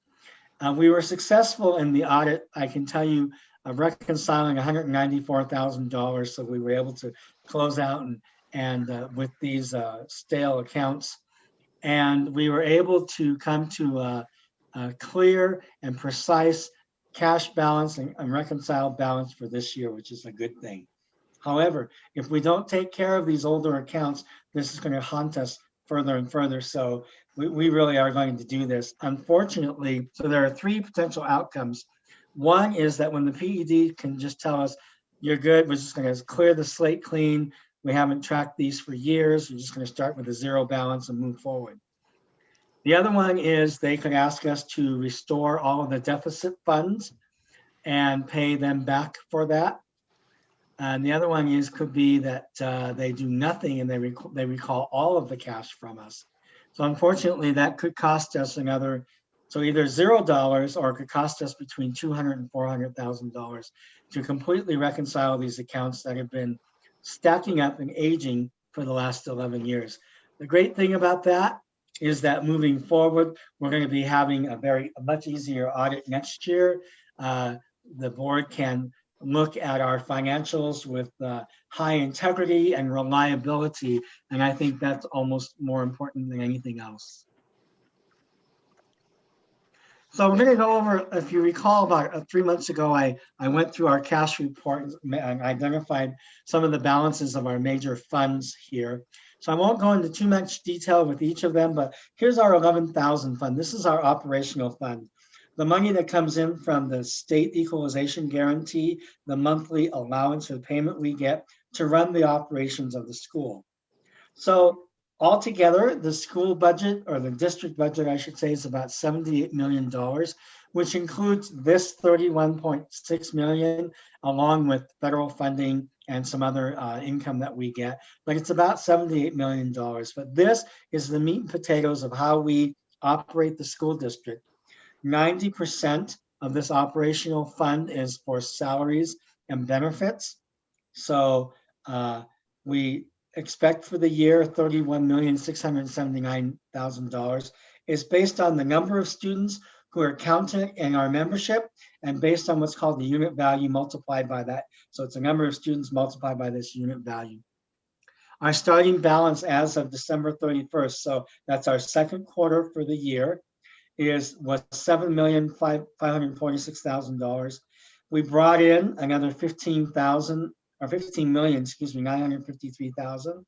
We were successful in the audit, I can tell you, of reconciling $194,000. So we were able to close out and with these stale accounts. And we were able to come to a clear and precise cash balance and reconciled balance for this year, which is a good thing. However, if we don't take care of these older accounts, this is going to haunt us further and further. So we really are going to do this. Unfortunately, so there are three potential outcomes. One is that when the PED can just tell us, you're good, we're just going to clear the slate clean. We haven't tracked these for years. We're just going to start with a zero balance and move forward. The other one is they could ask us to restore all of the deficit funds and pay them back for that. And the other one could be that they do nothing and they recall all of the cash from us. So unfortunately, that could cost us another, so either $0 or it could cost us between $200,000 and $400,000 to completely reconcile these accounts that have been stacking up and aging for the last 11 years. The great thing about that is that moving forward, we're going to be having a much easier audit next year. The board can look at our financials with high integrity and reliability. And I think that's almost more important than anything else. So we're going to go over, if you recall, about 3 months ago, I went through our cash report and identified some of the balances of our major funds here. So I won't go into too much detail with each of them, but here's our 11,000 fund. This is our operational fund. the money that comes in from the state equalization guarantee, the monthly allowance or payment we get to run the operations of the school. So altogether, the school budget, or the district budget, I should say, is about $78 million, which includes this 31.6 million, along with federal funding and some other income that we get. But it's about $78 million. But this is the meat and potatoes of how we operate the school district. 90% of this operational fund is for salaries and benefits. So we expect for the year $31,679,000 is based on the number of students who are counted in our membership and based on what's called the unit value multiplied by that. So it's a number of students multiplied by this unit value. Our starting balance as of December 31st, so that's our second quarter for the year, was $7,546,000. We brought in another 15,953,000.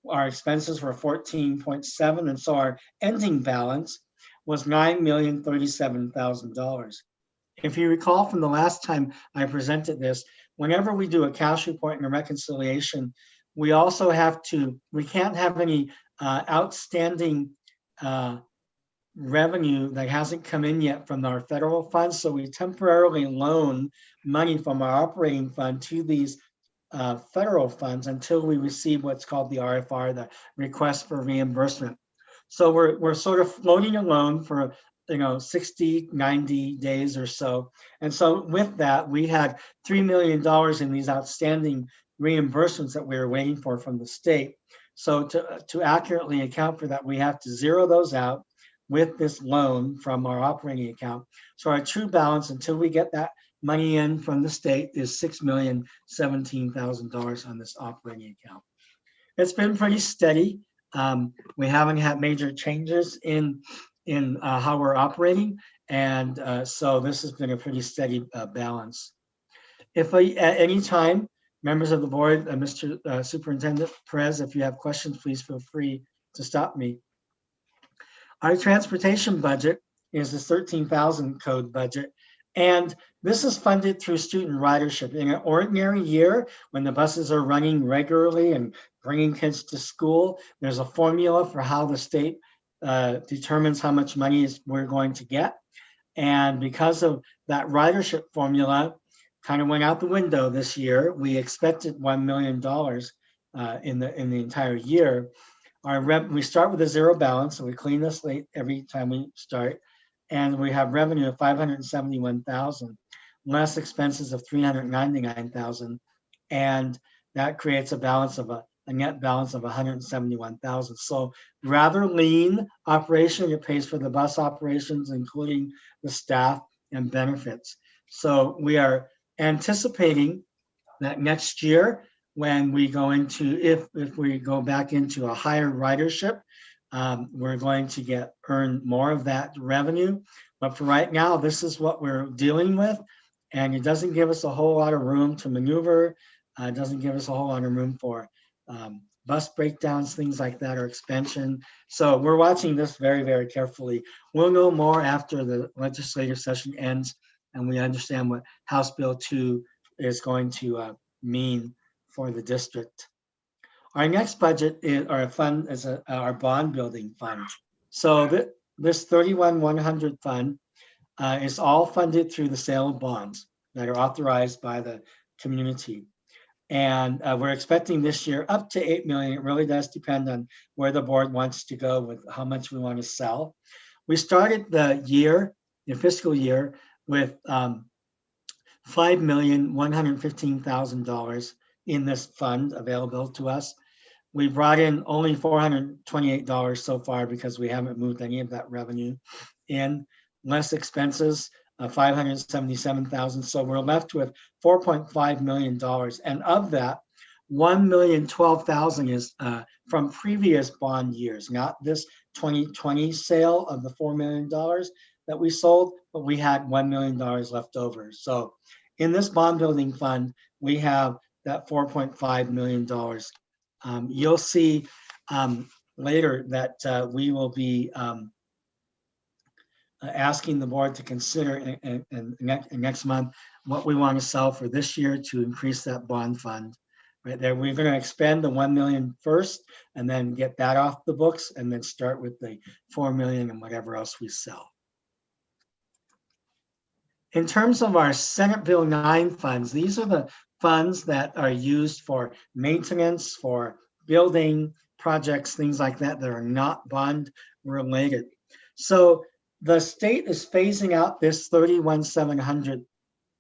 Our expenses were 14.7, and so our ending balance was $9,037,000. If you recall from the last time I presented this, whenever we do a cash report and a reconciliation, we also have to, we can't have any outstanding revenue that hasn't come in yet from our federal funds. So we temporarily loan money from our operating fund to these federal funds until we receive what's called the RFR, the request for reimbursement. So we're sort of floating a loan for 60, 90 days or so. And so with that, we had $3 million in these outstanding reimbursements that we were waiting for from the state. So to accurately account for that, we have to zero those out with this loan from our operating account. So our true balance until we get that money in from the state is $6,017,000 on this operating account. It's been pretty steady. We haven't had major changes in how we're operating. And so this has been a pretty steady balance. If at any time, members of the board, Mr. Superintendent Perez, if you have questions, please feel free to stop me. Our transportation budget is the 13,000 code budget. And this is funded through student ridership. In an ordinary year, when the buses are running regularly and bringing kids to school, there's a formula for how the state determines how much money we're going to get. And because of that ridership formula kind of went out the window this year, we expected $1 million in the entire year. We start with a zero balance, so we clean the slate every time we start, and we have revenue of $571,000, less expenses of $399,000, and that creates a balance of a net balance of $171,000. So rather lean operation. It pays for the bus operations, including the staff and benefits. So we are anticipating that next year, when we go into, if we go back into a higher ridership, we're going to earn more of that revenue. But for right now, this is what we're dealing with. And it doesn't give us a whole lot of room to maneuver. It doesn't give us a whole lot of room for bus breakdowns, things like that, or expansion. So we're watching this very, very carefully. We'll know more after the legislative session ends and we understand what House Bill 2 is going to mean for the district. Our next budget is our fund is our bond building fund. So this 31,100 fund is all funded through the sale of bonds that are authorized by the community. And we're expecting this year up to 8 million. It really does depend on where the board wants to go with how much we want to sell. We started the fiscal year with $5,115,000 in this fund available to us. We brought in only $428 so far because we haven't moved any of that revenue in, less expenses of $577,000. So we're left with $4.5 million. And of that, $1,012,000 is from previous bond years, not this 2020 sale of the $4 million that we sold, but we had $1 million left over. So in this bond building fund, we have that $4.5 million. You'll see later that we will be asking the board to consider in next month what we want to sell for this year to increase that bond fund. Right there, we're going to expend the 1 million first, and then get that off the books, and then start with the 4 million and whatever else we sell. In terms of our Senate Bill 9 funds, these are the funds that are used for maintenance, for building projects, things like that, that are not bond related. So the state is phasing out this 31,700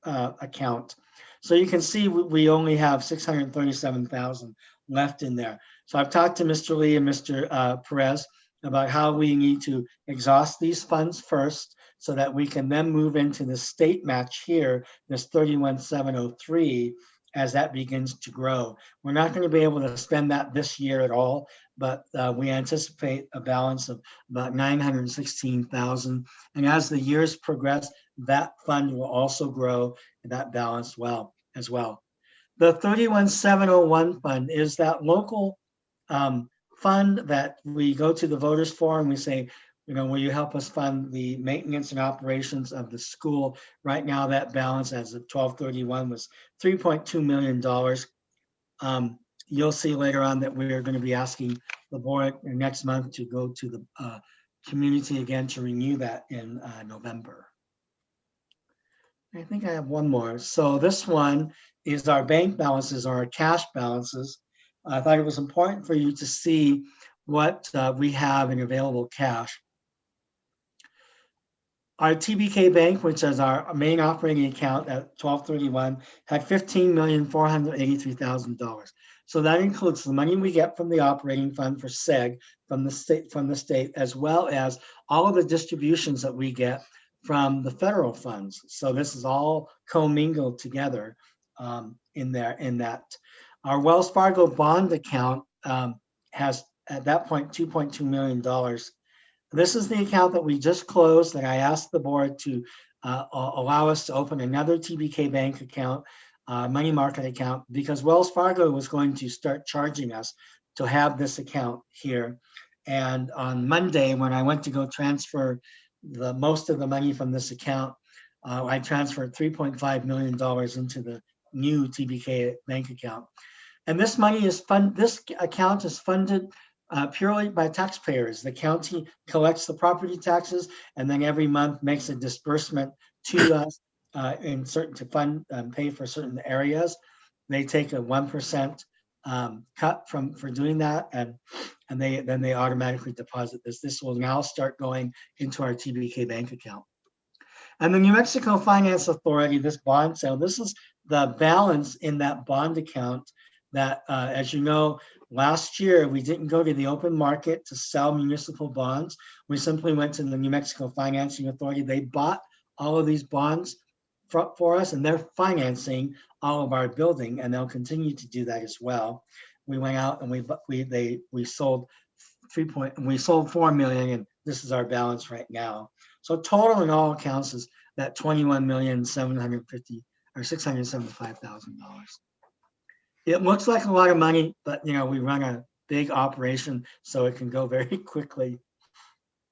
account. So you can see we only have 637,000 left in there. So I've talked to Mr. Lee and Mr. Perez about how we need to exhaust these funds first, so that we can then move into the state match here, this 31,703, as that begins to grow. We're not going to be able to spend that this year at all, but we anticipate a balance of about 916,000. And as the years progress, that fund will also grow, that balance as well. The 31,701 fund is that local fund that we go to the voters for and we say, will you help us fund the maintenance and operations of the school? Right now, that balance as of 12/31 was $3.2 million. You'll see later on that we're going to be asking the board next month to go to the community again to renew that in November. I think I have one more. So this one is our bank balances or our cash balances. I thought it was important for you to see what we have in available cash. Our TBK Bank, which is our main operating account at 12/31, had $15,483,000. So that includes the money we get from the operating fund for SEG from the state, as well as all of the distributions that we get from the federal funds. So this is all commingled together in that. Our Wells Fargo bond account has at that point $2.2 million. This is the account that we just closed that I asked the board to allow us to open another TBK Bank account, money market account, because Wells Fargo was going to start charging us to have this account here. And on Monday, when I went to go transfer most of the money from this account, I transferred $3.5 million into the new TBK Bank account. And this money is this account is funded purely by taxpayers. The county collects the property taxes and then every month makes a disbursement to us to fund and pay for certain areas. They take a 1% cut for doing that, and then they automatically deposit this. This will now start going into our TBK Bank account. And the New Mexico Finance Authority, this bond sale, this is the balance in that bond account that, as you know, last year we didn't go to the open market to sell municipal bonds. We simply went to the New Mexico Financing Authority. They bought all of these bonds for us, and they're financing all of our building, and they'll continue to do that as well. We went out and we sold we sold 4 million, and this is our balance right now. So total in all accounts is that $21,675,000. It looks like a lot of money, but we run a big operation, so it can go very quickly.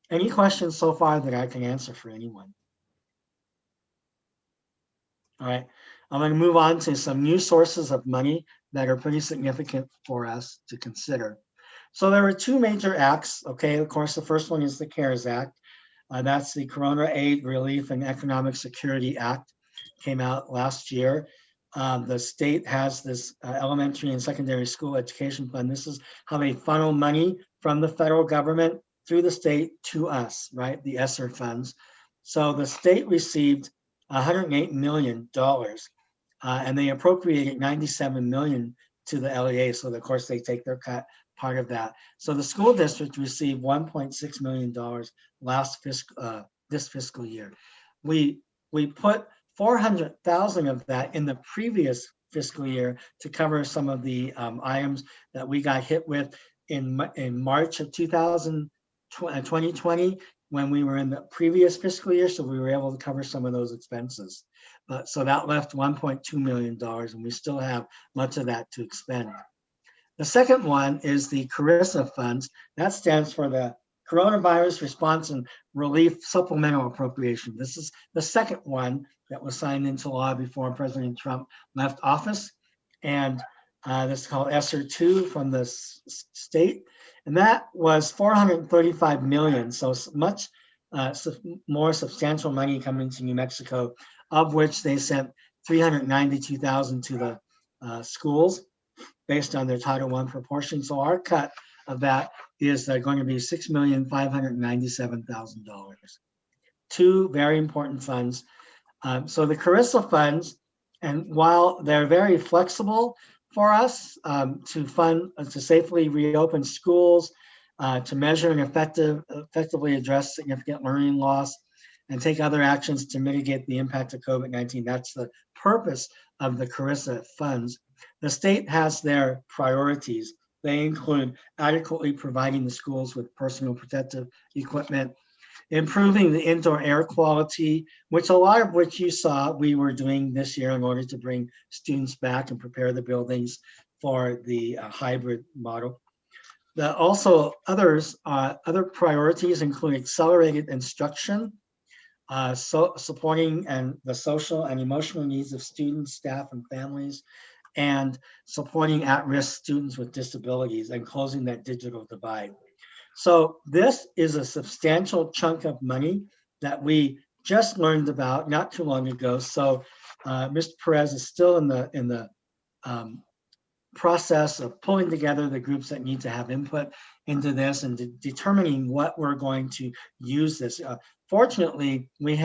Any questions so far that I can answer for anyone? All right, I'm going to move on to some new sources of money that are pretty significant for us to consider. So there are two major acts. Okay, of course, the first one is the CARES Act. That's the Corona Aid, Relief, and Economic Security Act. Came out last year. The state has this elementary and secondary school education fund. This is how they funnel money from the federal government through the state to us, right? The ESSER funds. So the state received $108 million, and they appropriated $97 million to the LEA. So of course they take their part of that. So the school district received $1.6 million this fiscal year. We put 400,000 of that in the previous fiscal year to cover some of the items that we got hit with in March of 2020 when we were in the previous fiscal year. So we were able to cover some of those expenses. So that left $1.2 million, and we still have much of that to expend. The second one is the CARISA funds. That stands for the coronavirus response and relief supplemental appropriation. This is the second one that was signed into law before President Trump left office. And this is called ESSER 2 from the state. And that was 435 million. So much more substantial money coming to New Mexico, of which they sent 392,000 to the schools based on their Title I proportion. So our cut of that is going to be $6,597,000. Two very important funds. So the CRRSA funds, and while they're very flexible for us to fund, to safely reopen schools, to measure and effectively address significant learning loss, and take other actions to mitigate the impact of COVID-19. That's the purpose of the CRRSA funds. The state has their priorities. They include adequately providing the schools with personal protective equipment, improving the indoor air quality, which a lot of which you saw we were doing this year in order to bring students back and prepare the buildings for the hybrid model. Also other priorities include accelerated instruction, supporting the social and emotional needs of students, staff, and families, and supporting at-risk students with disabilities and closing that digital divide. So this is a substantial chunk of money that we just learned about not too long ago. So Mr. Perez is still in the process of pulling together the groups that need to have input into this and determining what we're going to use this. Fortunately, we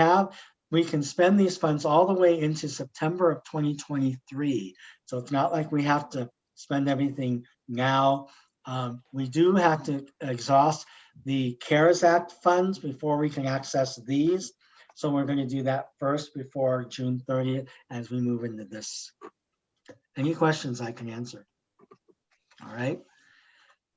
can spend these funds all the way into September of 2023. So it's not like we have to spend everything now. We do have to exhaust the CARES Act funds before we can access these. So we're going to do that first before June 30th as we move into this. Any questions I can answer? All right.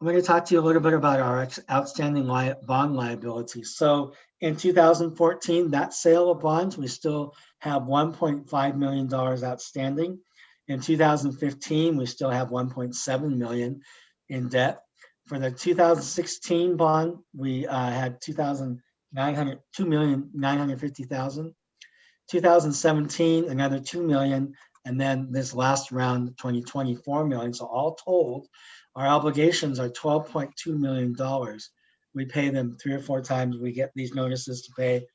I'm going to talk to you a little bit about our outstanding bond liabilities. So in 2014, that sale of bonds, we still have $1.5 million outstanding. In 2015, we still have $1.7 million in debt. For the 2016 bond, we had $2,950,000. 2017, another $2 million. And then this last round, 2020, $4 million. So all told, our obligations are $12.2 million. We pay them 3 or 4 times. We get these notices to pay.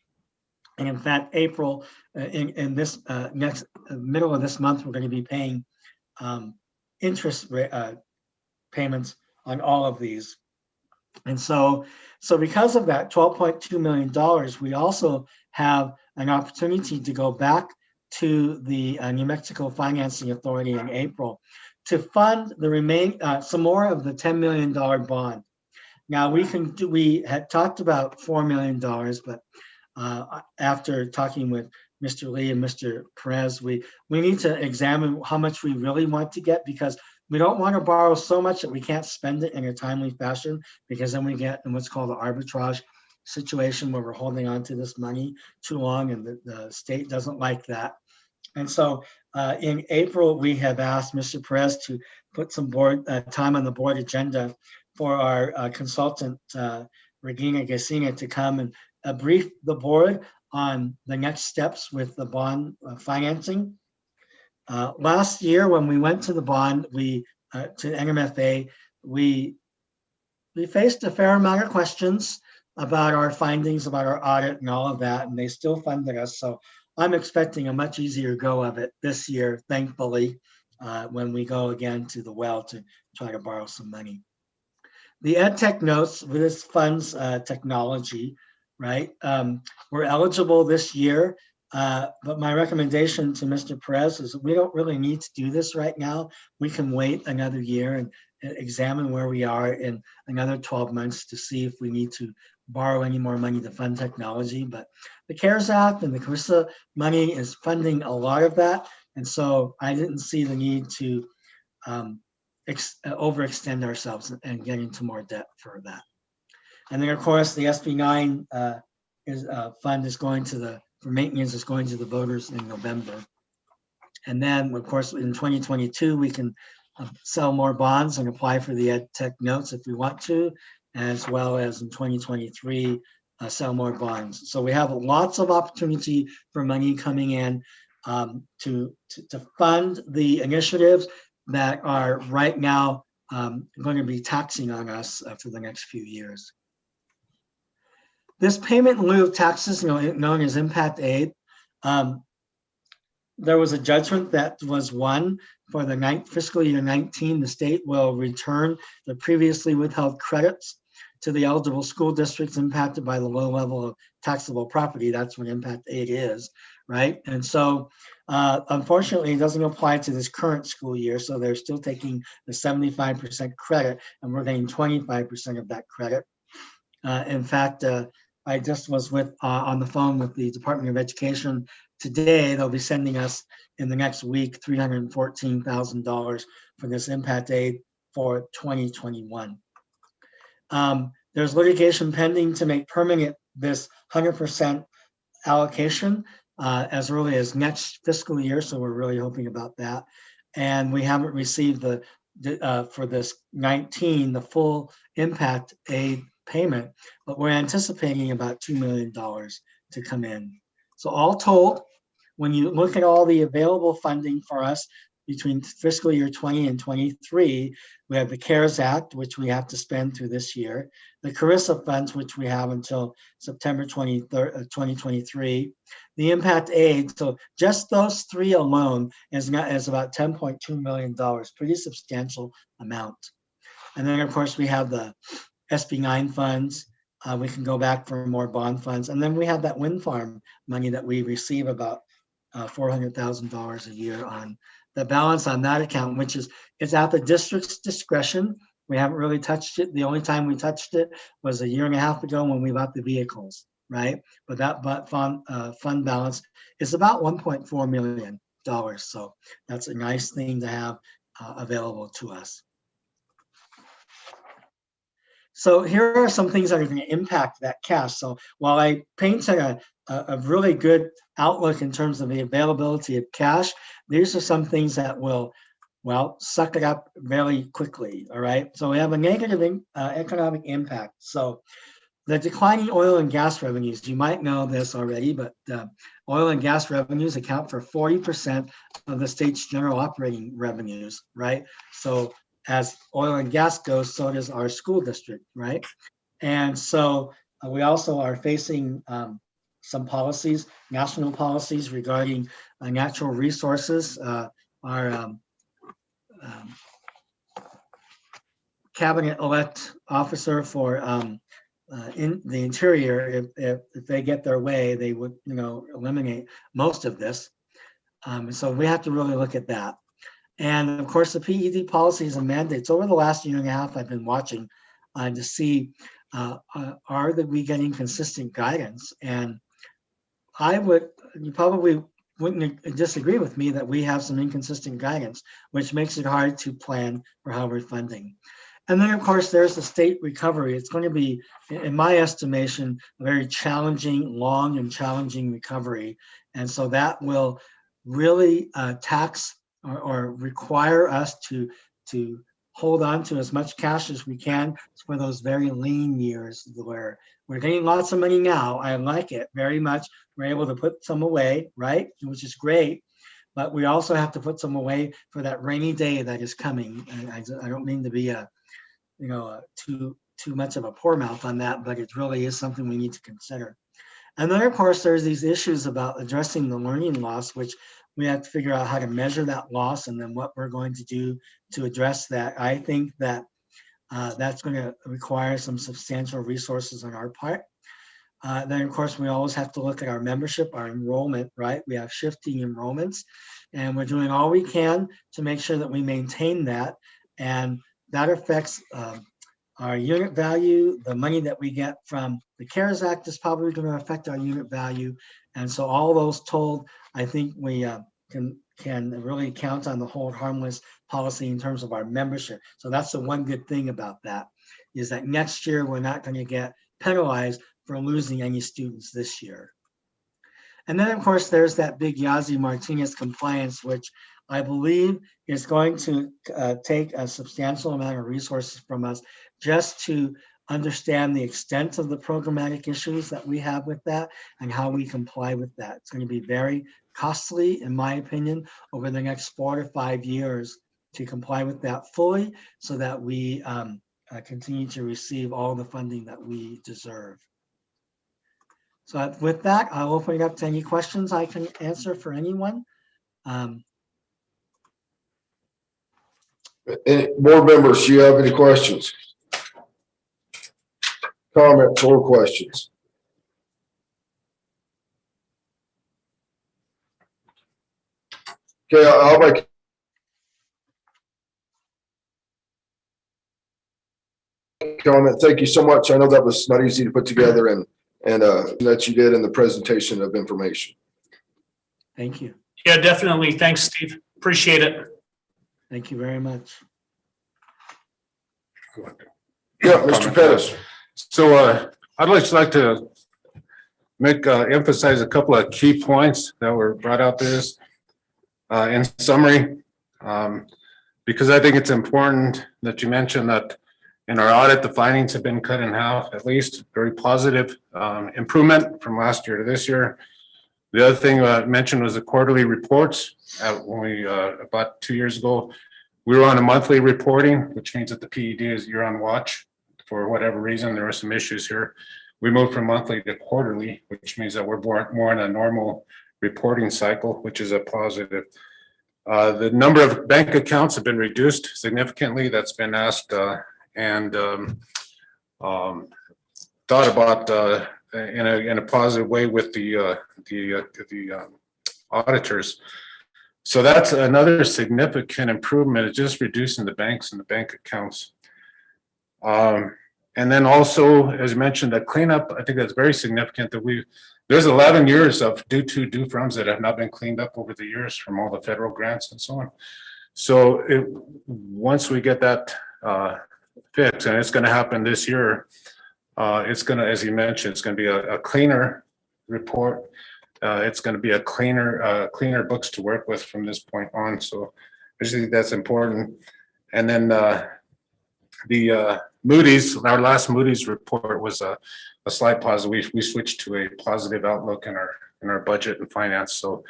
And in fact, April, in this next middle of this month, we're going to be paying interest payments on all of these. And so because of that $12.2 million, we also have an opportunity to go back to the New Mexico Financing Authority in April to fund the some more of the $10 million bond. Now we had talked about $4 million, but after talking with Mr. Lee and Mr. Perez, we need to examine how much we really want to get, because we don't want to borrow so much that we can't spend it in a timely fashion, because then we get in what's called the arbitrage situation where we're holding on to this money too long, and the state doesn't like that. And so in April, we have asked Mr. Perez to put some time on the board agenda for our consultant, Regina Gesina, to come and brief the board on the next steps with the bond financing. Last year, when we went to the bond, to NMFA, we faced a fair amount of questions about our findings, about our audit and all of that, and they still funded us. So I'm expecting a much easier go of it this year, thankfully, when we go again to the well to try to borrow some money. The EdTech notes, this funds technology, right? We're eligible this year, but my recommendation to Mr. Perez is we don't really need to do this right now. We can wait another year and examine where we are in another 12 months to see if we need to borrow any more money to fund technology. But the CARES Act and the CRRSA money is funding a lot of that. And so I didn't see the need to overextend ourselves and get into more debt for that. And then of course the SB9 fund is going to for maintenance is going to the voters in November. And then of course in 2022, we can sell more bonds and apply for the EdTech notes if we want to. as well as in 2023, sell more bonds. So we have lots of opportunity for money coming in to fund the initiatives that are right now going to be taxing on us for the next few years. This payment in lieu of taxes, known as impact aid, there was a judgment that was won for the fiscal year 19. The state will return the previously withheld credits to the eligible school districts impacted by the low level of taxable property. That's what impact aid is, right? And so unfortunately, it doesn't apply to this current school year. So they're still taking the 75% credit, and we're getting 25% of that credit. In fact, I just was on the phone with the Department of Education today. They'll be sending us in the next week $314,000 for this impact aid for 2021. There's litigation pending to make permanent this 100% allocation as early as next fiscal year. So we're really hoping about that. And we haven't received for this 19, the full impact aid payment, but we're anticipating about $2 million to come in. So all told, when you look at all the available funding for us between fiscal year 20 and 23, we have the CARES Act, which we have to spend through this year, the CARISA funds, which we have until September 2023, the impact aid. So just those three alone is about $10.2 million, pretty substantial amount. And then of course we have the SB9 funds. We can go back for more bond funds. And then we have that wind farm money that we receive about $400,000 a year on. The balance on that account, which is at the district's discretion. We haven't really touched it. The only time we touched it was 1.5 years ago when we bought the vehicles, right? But that fund balance is about $1.4 million. So that's a nice thing to have available to us. So here are some things that are going to impact that cash. So while I painted a really good outlook in terms of the availability of cash, these are some things that will, well, suck it up very quickly, all right? So we have a negative economic impact. So the declining oil and gas revenues, you might know this already, but oil and gas revenues account for 40% of the state's general operating revenues, right? So as oil and gas goes, so does our school district, right? And so we also are facing some policies, national policies regarding natural resources. Our cabinet-elect officer for in the interior, if they get their way, they would, eliminate most of this. So we have to really look at that. And of course, the PED policies and mandates. Over the last 1.5 years, I've been watching to see are we getting consistent guidance? And you probably wouldn't disagree with me that we have some inconsistent guidance, which makes it hard to plan for how we're funding. And then, of course, there's the state recovery. It's going to be, in my estimation, a very challenging, long and challenging recovery. And so that will really tax or require us to hold on to as much cash as we can for those very lean years where we're getting lots of money now. I like it very much. We're able to put some away, right? Which is great. But we also have to put some away for that rainy day that is coming. And I don't mean to be too much of a poor mouth on that, but it really is something we need to consider. And then, of course, there's these issues about addressing the learning loss, which we have to figure out how to measure that loss and then what we're going to do to address that. I think that that's going to require some substantial resources on our part. Then, of course, we always have to look at our membership, our enrollment, right? We have shifting enrollments, and we're doing all we can to make sure that we maintain that. And that affects our unit value. The money that we get from the CARES Act is probably going to affect our unit value. And so all those told, I think we can really count on the hold harmless policy in terms of our membership. So that's the one good thing about that, is that next year we're not going to get penalized for losing any students this year. And then, of course, there's that big Yazzie Martinez compliance, which I believe is going to take a substantial amount of resources from us just to understand the extent of the programmatic issues that we have with that and how we comply with that. It's going to be very costly, in my opinion, over the next 4 to 5 years to comply with that fully so that we continue to receive all the funding that we deserve. So with that, I'll open it up to any questions I can answer for anyone. Any board members, do you have any questions? Comments or questions? Okay, I'll make a comment. Thank you so much. I know that was not easy to put together and that you did in the presentation of information. Thank you. Yeah, definitely. Thanks, Steve. Appreciate it. Thank you very much. Yeah, Mr. Pettis. So I'd like to emphasize a couple of key points that were brought out there in summary, because I think it's important that you mention that in our audit, the findings have been cut in half, at least. Very positive improvement from last year to this year. The other thing I mentioned was the quarterly reports. When we about 2 years ago, we were on a monthly reporting, which means that the PED is you're on watch. For whatever reason, there were some issues here. We moved from monthly to quarterly, which means that we're more in a normal reporting cycle, which is a positive. The number of bank accounts have been reduced significantly. That's been asked and thought about in a positive way with the auditors. So that's another significant improvement. It's just reducing the banks and the bank accounts. And then also, as mentioned, the cleanup, I think that's very significant that there's 11 years of due froms that have not been cleaned up over the years from all the federal grants and so on. So once we get that fixed, and it's going to happen this year, it's going to, as you mentioned, it's going to be a cleaner report. It's going to be a cleaner books to work with from this point on. So I just think that's important. And then the Moody's, our last Moody's report was a slight positive. We switched to a positive outlook in our budget and finance. So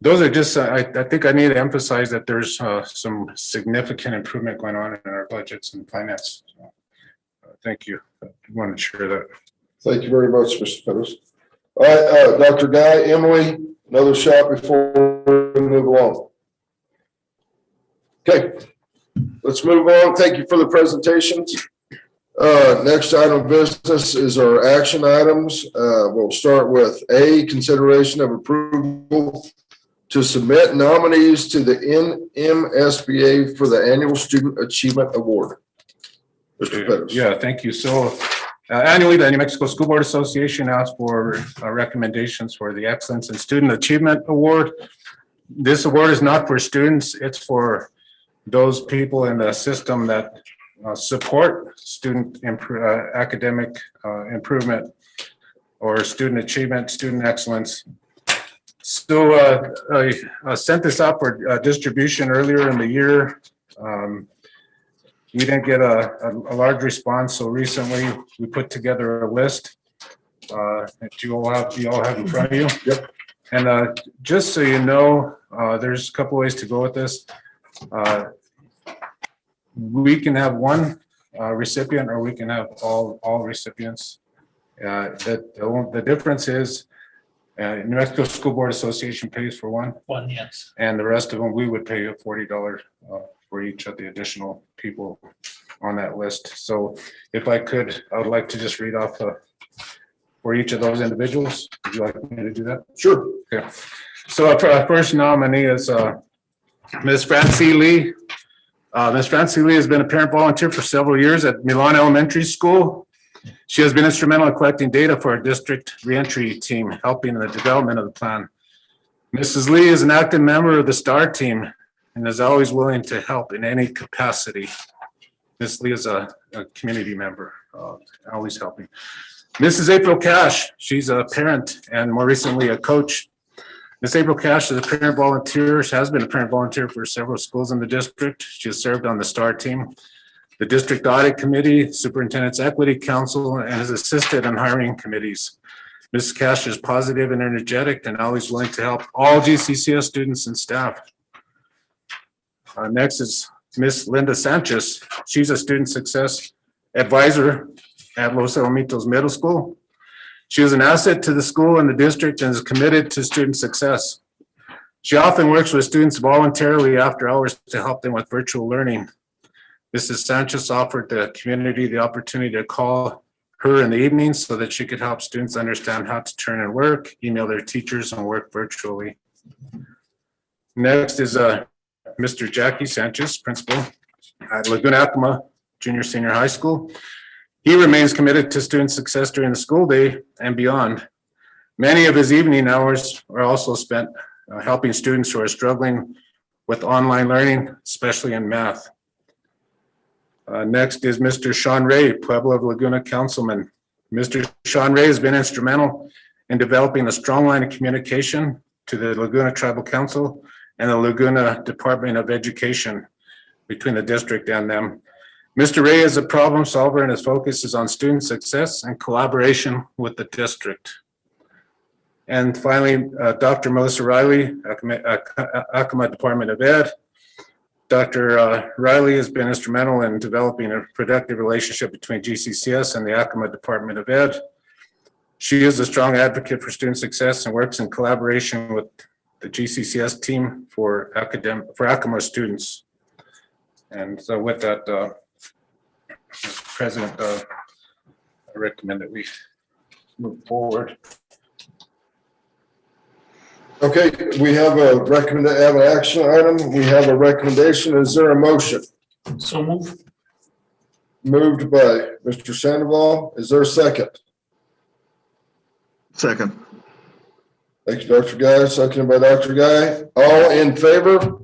those are just, I think I need to emphasize that there's some significant improvement going on in our budgets and finance. So, thank you. I wanted to share that. Thank you very much, Mr. Pettis. All right, Dr. Guy, Emily, another shot before we move along. Okay, let's move on. Thank you for the presentations. Next item of business is our action items. We'll start with A, consideration of approval to submit nominees to the Nmsba for the Annual Student Achievement Award. Mr. Pettis. Yeah, thank you. So annually, the New Mexico School Board Association asks for recommendations for the Excellence in Student Achievement Award. This award is not for students, it's for those people in the system that support student academic improvement or student achievement, student excellence. So I sent this out for distribution earlier in the year. We didn't get a large response, so recently we put together a list that you all have in front of you. Yep. And just so you know, there's a couple ways to go with this. We can have one recipient, or we can have all recipients. The difference is New Mexico School Board Association pays for one. One, yes. And the rest of them, we would pay $40 for each of the additional people on that list. So if I could, I would like to just read off for each of those individuals. Would you like me to do that? Sure. Okay. So our first nominee is Ms. Francie Lee. Ms. Francie Lee has been a parent volunteer for several years at Milan Elementary School. She has been instrumental in collecting data for our district reentry team, helping in the development of the plan. Mrs. Lee is an active member of the STAR team and is always willing to help in any capacity. Ms. Lee is a community member, always helping. Mrs. April Cash, she's a parent and more recently a coach. Ms. April Cash is a parent volunteer. She has been a parent volunteer for several schools in the district. She has served on the STAR team. the District Audit Committee, Superintendent's Equity Council, and has assisted in hiring committees. Ms. Cash is positive and energetic and always willing to help all GCCS students and staff. Next is Ms. Linda Sanchez. She's a student success advisor at Los Alamitos Middle School. She is an asset to the school and the district and is committed to student success. She often works with students voluntarily after hours to help them with virtual learning. Mrs. Sanchez offered the community the opportunity to call her in the evenings so that she could help students understand how to turn in work, email their teachers, and work virtually. Next is Mr. Jackie Sanchez, principal at Laguna Acoma Junior Senior High School. He remains committed to student success during the school day and beyond. Many of his evening hours are also spent helping students who are struggling with online learning, especially in math. Next is Mr. Sean Ray, Pueblo of Laguna Councilman. Mr. Sean Ray has been instrumental in developing a strong line of communication to the Laguna Tribal Council and the Laguna Department of Education between the district and them. Mr. Ray is a problem solver and his focus is on student success and collaboration with the district. And finally, Dr. Melissa Riley, Acoma Department of Ed. Dr. Riley has been instrumental in developing a productive relationship between GCCS and the Acoma Department of Ed. She is a strong advocate for student success and works in collaboration with the GCCS team for Acoma students. And so with that, Mr. President, I recommend that we move forward. Okay, we have an action item. We have a recommendation. Is there a motion? So move. Moved by Mr. Sandoval. Is there a second? Second. Thank you, Dr. Guy. Seconded by Dr. Guy. All in favor?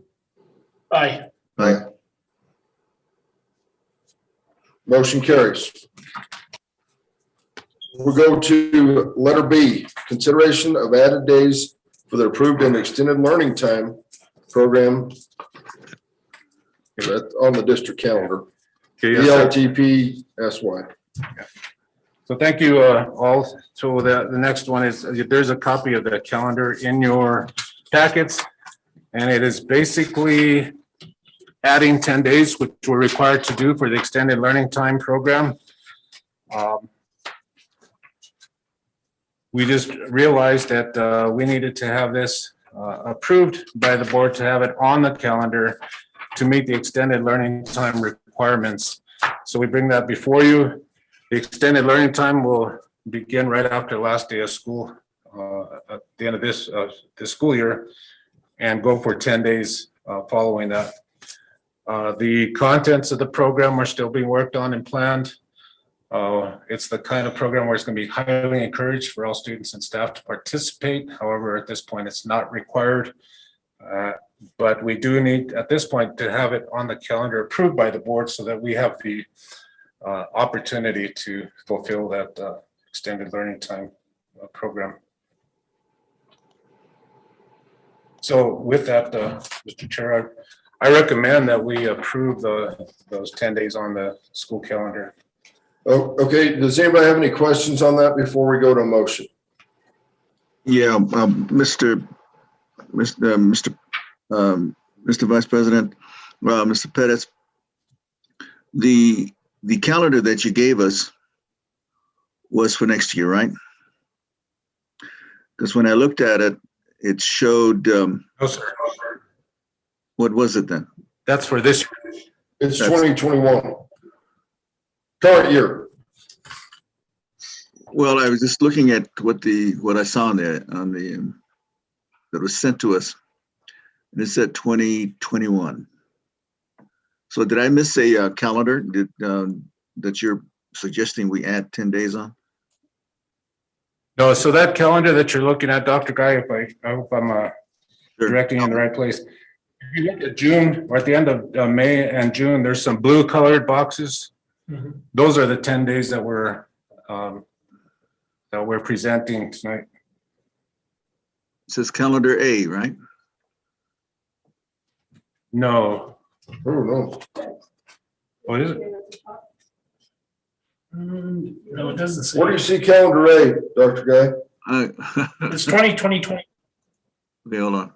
Aye. Aye. Motion carries. We'll go to letter B, consideration of added days for the approved and extended learning time program on the district calendar. ELTP SY. So thank you all. So the next one is, there's a copy of the calendar in your packets. And it is basically adding 10 days, which we're required to do for the extended learning time program. We just realized that we needed to have this approved by the board to have it on the calendar to meet the extended learning time requirements. So we bring that before you. The extended learning time will begin right after the last day of school at the end of this school year and go for 10 days following that. The contents of the program are still being worked on and planned. It's the kind of program where it's going to be highly encouraged for all students and staff to participate. However, at this point, it's not required. But we do need, at this point, to have it on the calendar approved by the board so that we have the opportunity to fulfill that extended learning time program. So with that, Mr. Chair, I recommend that we approve those 10 days on the school calendar. Oh, okay. Does anybody have any questions on that before we go to a motion? Yeah, Mr. Vice President, Mr. Pettis, the calendar that you gave us was for next year, right? Because when I looked at it, it showed. No, sir. What was it then? That's for this year. It's 2021. Current year. Well, I was just looking at what I saw on the that was sent to us, and it said 2021. So did I miss a calendar that you're suggesting we add 10 days on? No, so that calendar that you're looking at, Dr. Guy, I hope I'm directing you in the right place. If you look at June or at the end of May and June, there's some blue colored boxes. Mm-hmm. Those are the 10 days that we're presenting tonight. It says calendar A, right? No. Oh, no. What is it? No, it doesn't say. Where do you see calendar A, Dr. Guy? It's 2020. Okay, hold on.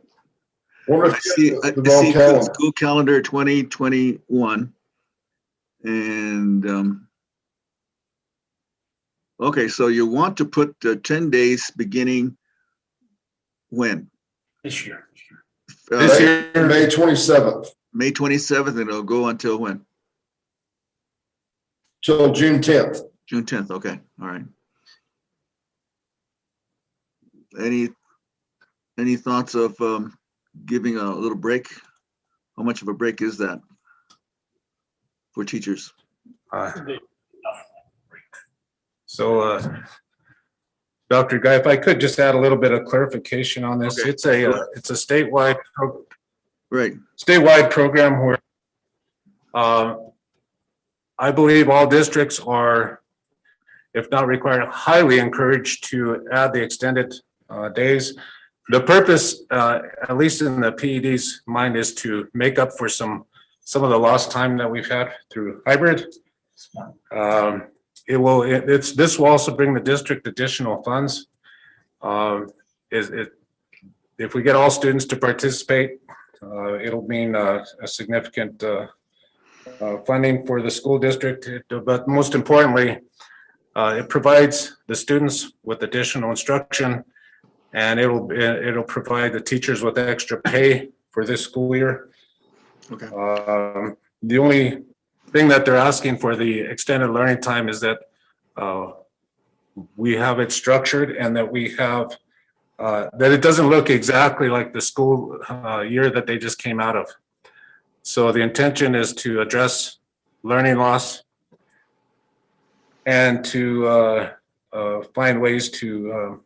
Wonder I if see, you I have the wrong see calendar. school calendar 2021. And, okay, so you want to put 10 days beginning when? This year. This year, May 27th May 27th, and it'll go until when? till June 10th. June 10th, okay, all right. Any thoughts of giving a little break? How much of a break is that for teachers? So, Dr. Guy, if I could just add a little bit of clarification on this. Okay. It's a statewide, Right. statewide program where I believe all districts are, if not required, highly encouraged to add the extended days. The purpose, at least in the PED's mind, is to make up for some of the lost time that we've had through hybrid. This will also bring the district additional funds. If we get all students to participate, it'll mean a significant funding for the school district. But most importantly, it provides the students with additional instruction, and it'll provide the teachers with extra pay for this school year. Okay. The only thing that they're asking for the extended learning time is that we have it structured and that we have that it doesn't look exactly like the school year that they just came out of. So the intention is to address learning loss and to find ways to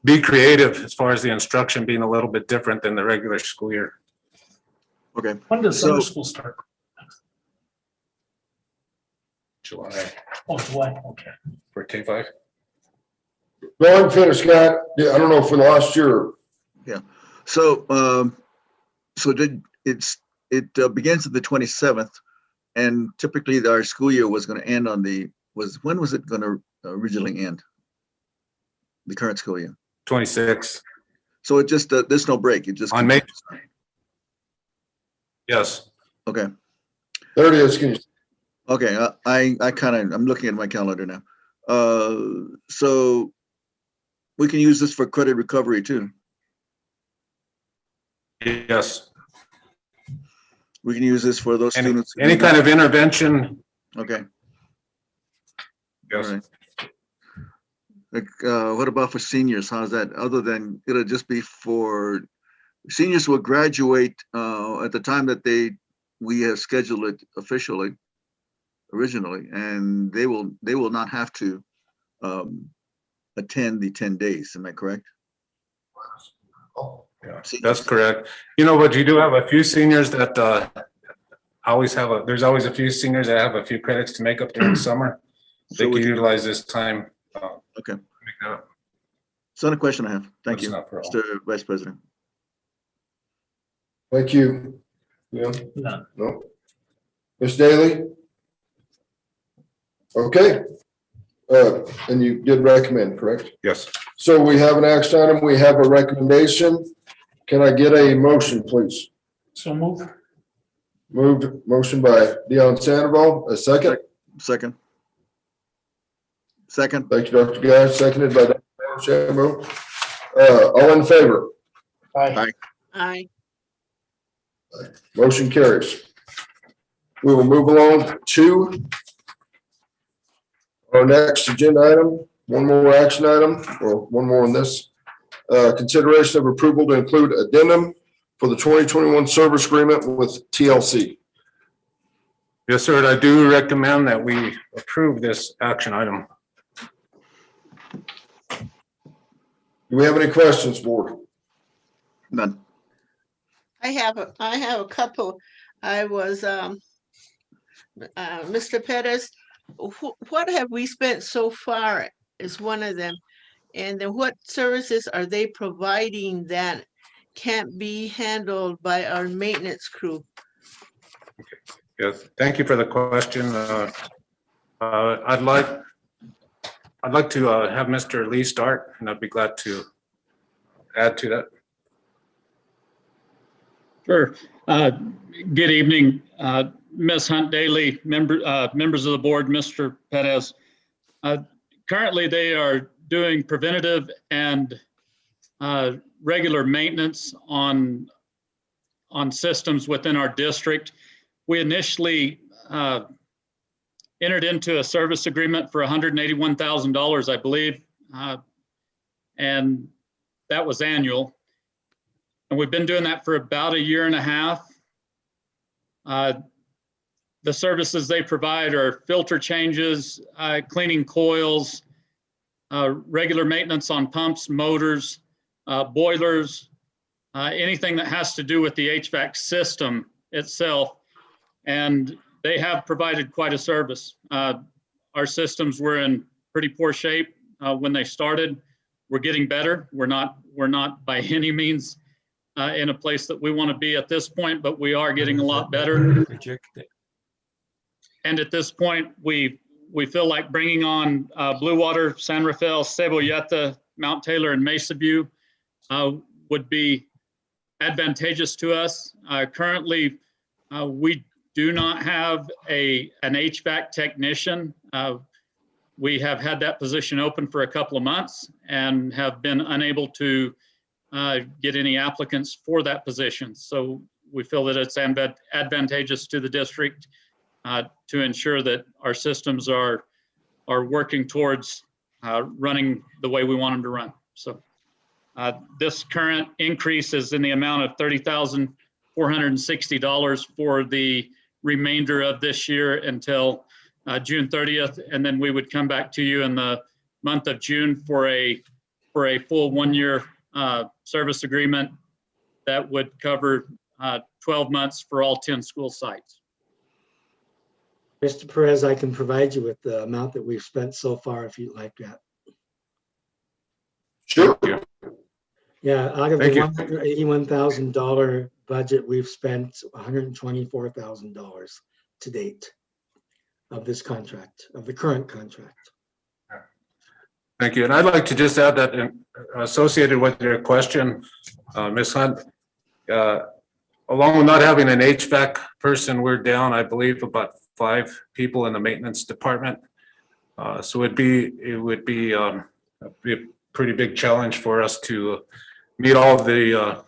be creative as far as the instruction being a little bit different than the regular school year. Okay. When does summer school start? July. Oh, July, okay. For K-5. Go ahead and finish, Scott. Yeah, I don't know for the last year. Yeah. So, it begins at the 27th, and typically our school year was going to end on when was it going to originally end? The current school year. 26. So it just, there's no break. It just. On May. Yes. Okay. There it is. Okay. I'm looking at my calendar now. So we can use this for credit recovery too. Yes. We can use this for those students. Any kind of intervention. Okay. Yes. All right. Like, what about for seniors? How's that? Other than it'll just be for seniors will graduate at the time that we have scheduled it officially, originally, and they will not have to attend the 10 days. Am I correct? Yeah, that's correct. But you do have a few seniors that there's always a few seniors that have a few credits to make up during the summer. They can utilize this time. Okay. Make that up. It's not a question I have. Thank That's you, not for all. Mr. Vice President. Thank you. Yeah. None. No. Ms. Daly? Okay. And you did recommend, correct? Yes. So we have an action item. We have a recommendation. Can I get a motion, please? So move. Motion by Dion Sandoval, a second. Second. Thank you, Dr. Guy. Seconded by Dr. Shambo. All in favor? Aye. Aye. Motion carries. We will move along to our next agenda item. One more action item, or one more on this. Consideration of approval to include addendum for the 2021 service agreement with TLC. Yes, sir. I do recommend that we approve this action item. Do we have any questions, board? None. I have a couple. I was, Mr. Pettis, what have we spent so far is one of them. And then what services are they providing that can't be handled by our maintenance crew? Yes, thank you for the question. I'd like to have Mr. Lee start, and I'd be glad to add to that. Sure. Good evening, Ms. Hunt Daly, members of the board, Mr. Perez. Currently, they are doing preventative and regular maintenance on systems within our district. We initially entered into a service agreement for $181,000, I believe, and that was annual. And we've been doing that for about a year and a half. The services they provide are filter changes, cleaning coils, regular maintenance on pumps, motors, boilers, anything that has to do with the HVAC system itself. And they have provided quite a service. Our systems were in pretty poor shape when they started. We're getting better. We're not by any means in a place that we want to be at this point, but we are getting a lot better. And at this point, we feel like bringing on Blue Water, San Rafael, Cebolleta, Mount Taylor, and Mesa View would be advantageous to us. Currently, we do not have an HVAC technician. We have had that position open for a couple of months and have been unable to get any applicants for that position. So we feel that it's advantageous to the district to ensure that our systems are working towards running the way we want them to run. So this current increase is in the amount of $30,460 for the remainder of this year until June 30th. And then we would come back to you in the month of June for a full 1 year service agreement that would cover 12 months for all 10 school sites. Mr. Perez, I can provide you with the amount that we've spent so far if you'd like that. Sure. Yeah, out of the Thank you. $181,000 budget, we've spent $124,000 to date of this contract, of the current contract. Thank you. And I'd like to just add that associated with your question, Ms. Hunt, along with not having an HVAC person, we're down, I believe, about 5 people in the maintenance department. So it would be a pretty big challenge for us to meet all of the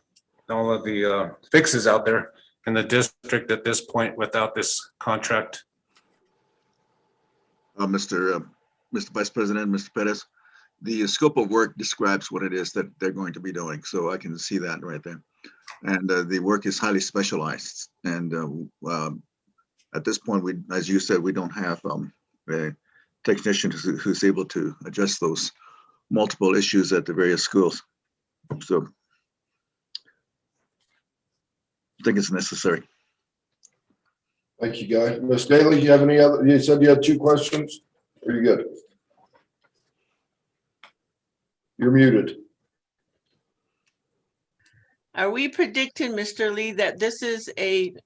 fixes out there in the district at this point without this contract. Mr. Vice President, Mr. Perez, the scope of work describes what it is that they're going to be doing. So I can see that right there. And the work is highly specialized. And at this point, as you said, we don't have a technician who's able to address those multiple issues at the various schools. So I think it's necessary. Thank you, Guy. Ms. Daly, you have any other, you said you had 2 questions? Are you good? You're muted. Are we predicting, Mr. Lee, that this is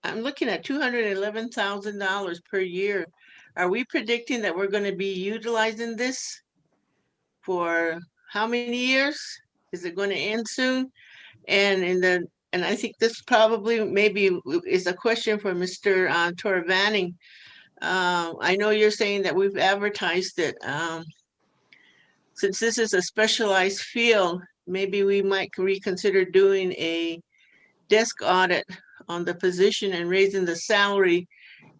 I'm looking at $211,000 per year. Are we predicting that we're going to be utilizing this for how many years? Is it going to end soon? And I think this probably maybe is a question for Mr. Torvanning. I know you're saying that we've advertised it. Since this is a specialized field, maybe we might reconsider doing a desk audit on the position and raising the salary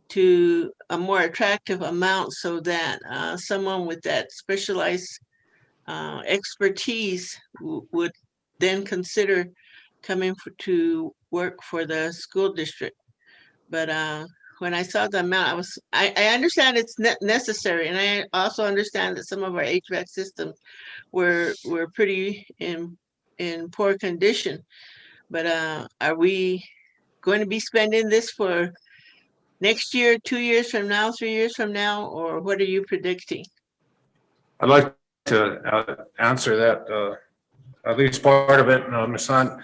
to a more attractive amount so that someone with that specialized expertise would then consider coming to work for the school district. But when I saw the amount, I understand it's necessary, and I also understand that some of our HVAC systems were pretty in poor condition. But are we going to be spending this for next year, 2 years from now, 3 years from now, or what are you predicting? I'd like to answer that, at least part of it, Ms. Hunt.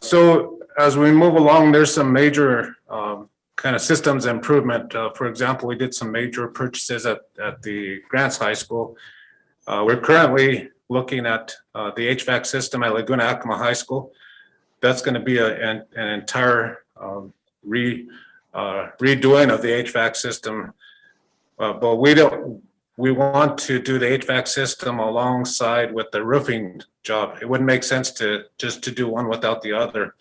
So as we move along, there's some major kind of systems improvement. For example, we did some major purchases at the Grants High School. We're currently looking at the HVAC system at Laguna Acoma High School. That's going to be an entire redoing of the HVAC system. But we want to do the HVAC system alongside with the roofing job. It wouldn't make sense to just to do one without the other.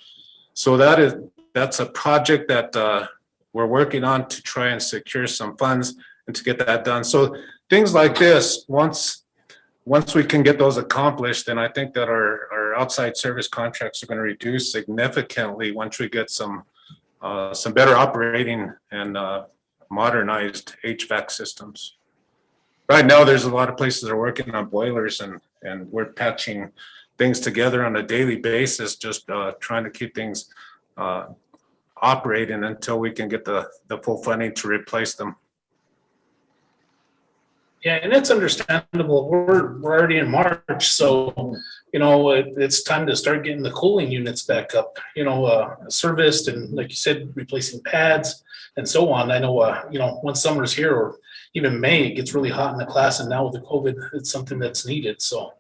So that's a project that we're working on to try and secure some funds and to get that done. So things like this, once we can get those accomplished, then I think that our outside service contracts are going to reduce significantly once we get some better operating and modernized HVAC systems. Right now, there's a lot of places that are working on boilers and we're patching things together on a daily basis, just trying to keep things operating until we can get the full funding to replace them. Yeah, and it's understandable. We're already in March, so it's time to start getting the cooling units back up. Serviced and, like you said, replacing pads and so on. I know once summer's here or even May, it gets really hot in the class, and now with the COVID, it's something that's needed. So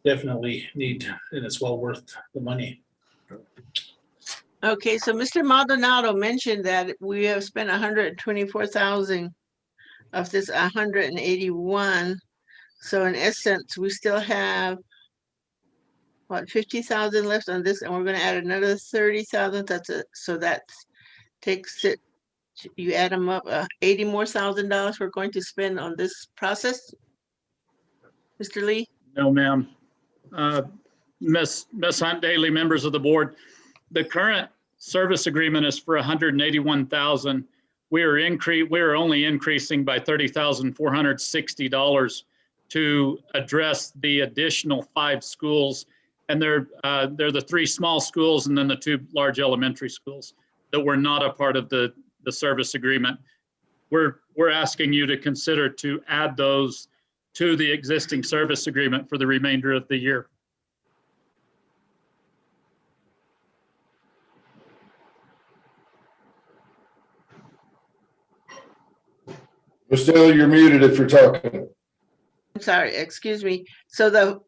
definitely need, and it's well worth the money. Okay, so Mr. Maldonado mentioned that we have spent 124,000 of this 181. So in essence, we still have what, 50,000 left on this, and we're going to add another 30,000. So that takes it. You add them up, $80,000 more we're going to spend on this process. Mr. Lee? No, ma'am. Ms. Hunt Daly, members of the board, the current service agreement is for 181,000. We are only increasing by $30,460 to address the additional 5 schools, and they're the 3 small schools and then the 2 large elementary schools that were not a part of the service agreement. We're asking you to consider to add those to the existing service agreement for the remainder of the year. Ms. Daly, you're muted if you're talking. I'm sorry, excuse me. So the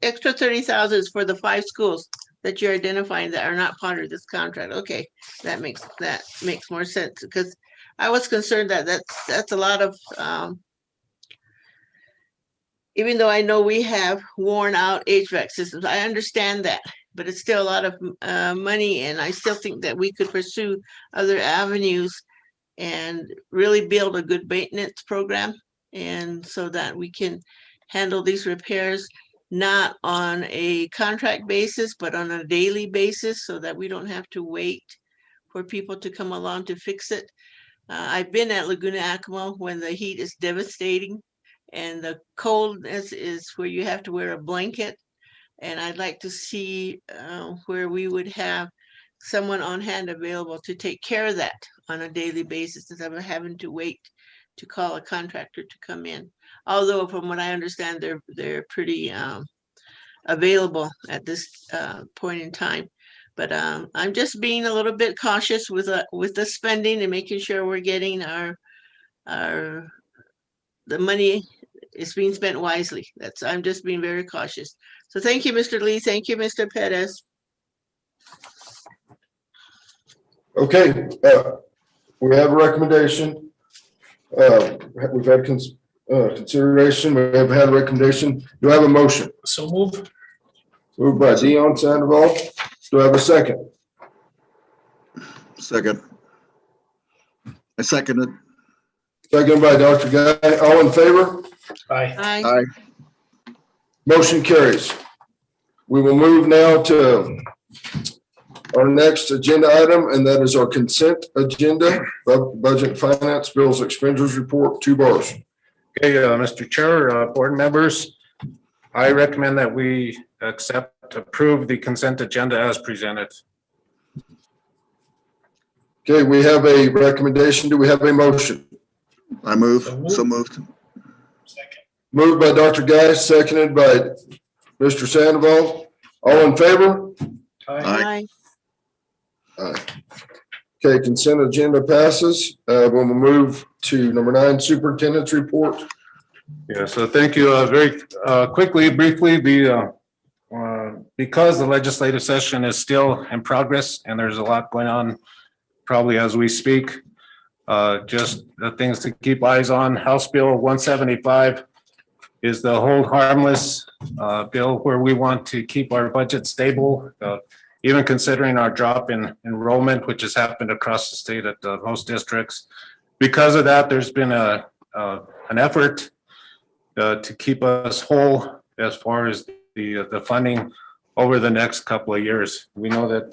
extra 30,000 is for the 5 schools that you're identifying that are not part of this contract. Okay, that makes more sense, because I was concerned that that's a lot of even though I know we have worn out HVAC systems, I understand that, but it's still a lot of money, and I still think that we could pursue other avenues and really build a good maintenance program, and so that we can handle these repairs not on a contract basis, but on a daily basis, so that we don't have to wait for people to come along to fix it. I've been at Laguna Acoma when the heat is devastating and the coldness is where you have to wear a blanket. And I'd like to see where we would have someone on hand available to take care of that on a daily basis, instead of having to wait to call a contractor to come in. Although from what I understand, they're pretty available at this point in time. But I'm just being a little bit cautious with the spending and making sure we're getting the money is being spent wisely. I'm just being very cautious. So thank you, Mr. Lee. Thank you, Mr. Perez. Okay, we have a recommendation. We've had consideration. We have had a recommendation. Do I have a motion? So moved. Moved by Dion Sandoval. Do I have a second? Second. I second it. Second by Dr. Guy. All in favor? Aye. Aye. Aye. Motion carries. We will move now to our next agenda item, and that is our consent agenda, budget, finance, bills, expenditures report, 2 bars. Okay, Mr. Chair, board members, I recommend that we approve the consent agenda as presented. Okay, we have a recommendation. Do we have a motion? I move. So moved. Second. Moved by Dr. Guy, seconded by Mr. Sandoval. All in favor? Aye. Aye. Aye. Okay, consent agenda passes. We'll move to number 9, superintendent's report. Yeah, so thank you. Very quickly, briefly, because the legislative session is still in progress and there's a lot going on probably as we speak, just the things to keep eyes on. House Bill 175 is the hold harmless bill where we want to keep our budget stable, even considering our drop in enrollment, which has happened across the state at most districts. Because of that, there's been an effort to keep us whole as far as the funding over the next couple of years. We know that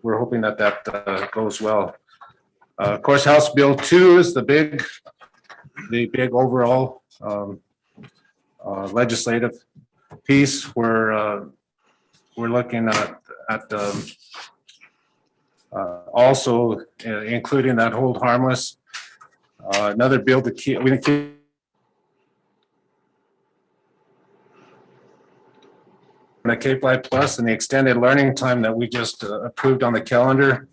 we're hoping that that goes well. Of course, House Bill 2 is the big overall legislative piece where we're looking at also including that hold harmless. Another bill to keep, we keep the K-5 Plus and the extended learning time that we just approved on the calendar.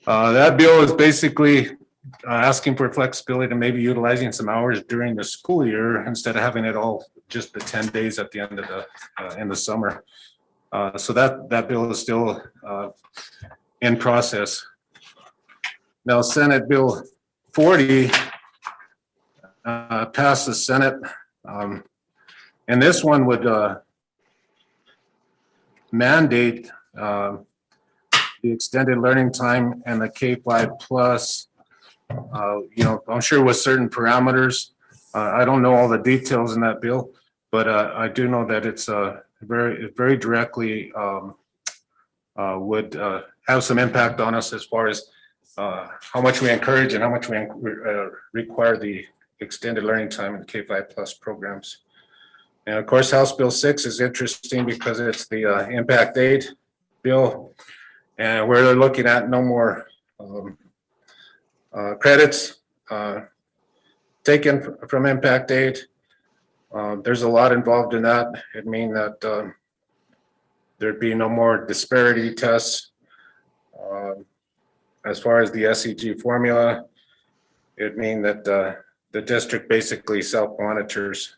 That bill is basically asking for flexibility to maybe utilizing some hours during the school year instead of having it all just the 10 days at the end of the in the summer. So that bill is still in process. Now, Senate Bill 40 passed the Senate, and this one would mandate the extended learning time and the K-5 plus, I'm sure with certain parameters. I don't know all the details in that bill, but I do know that it's very directly would have some impact on us as far as how much we encourage and how much we require the extended learning time in the K-5 plus programs. And of course, House Bill 6 is interesting because it's the impact aid bill, and where they're looking at no more credits taken from impact aid. There's a lot involved in that. It means that there'd be no more disparity tests. As far as the SEG formula, it means that the district basically self-monitors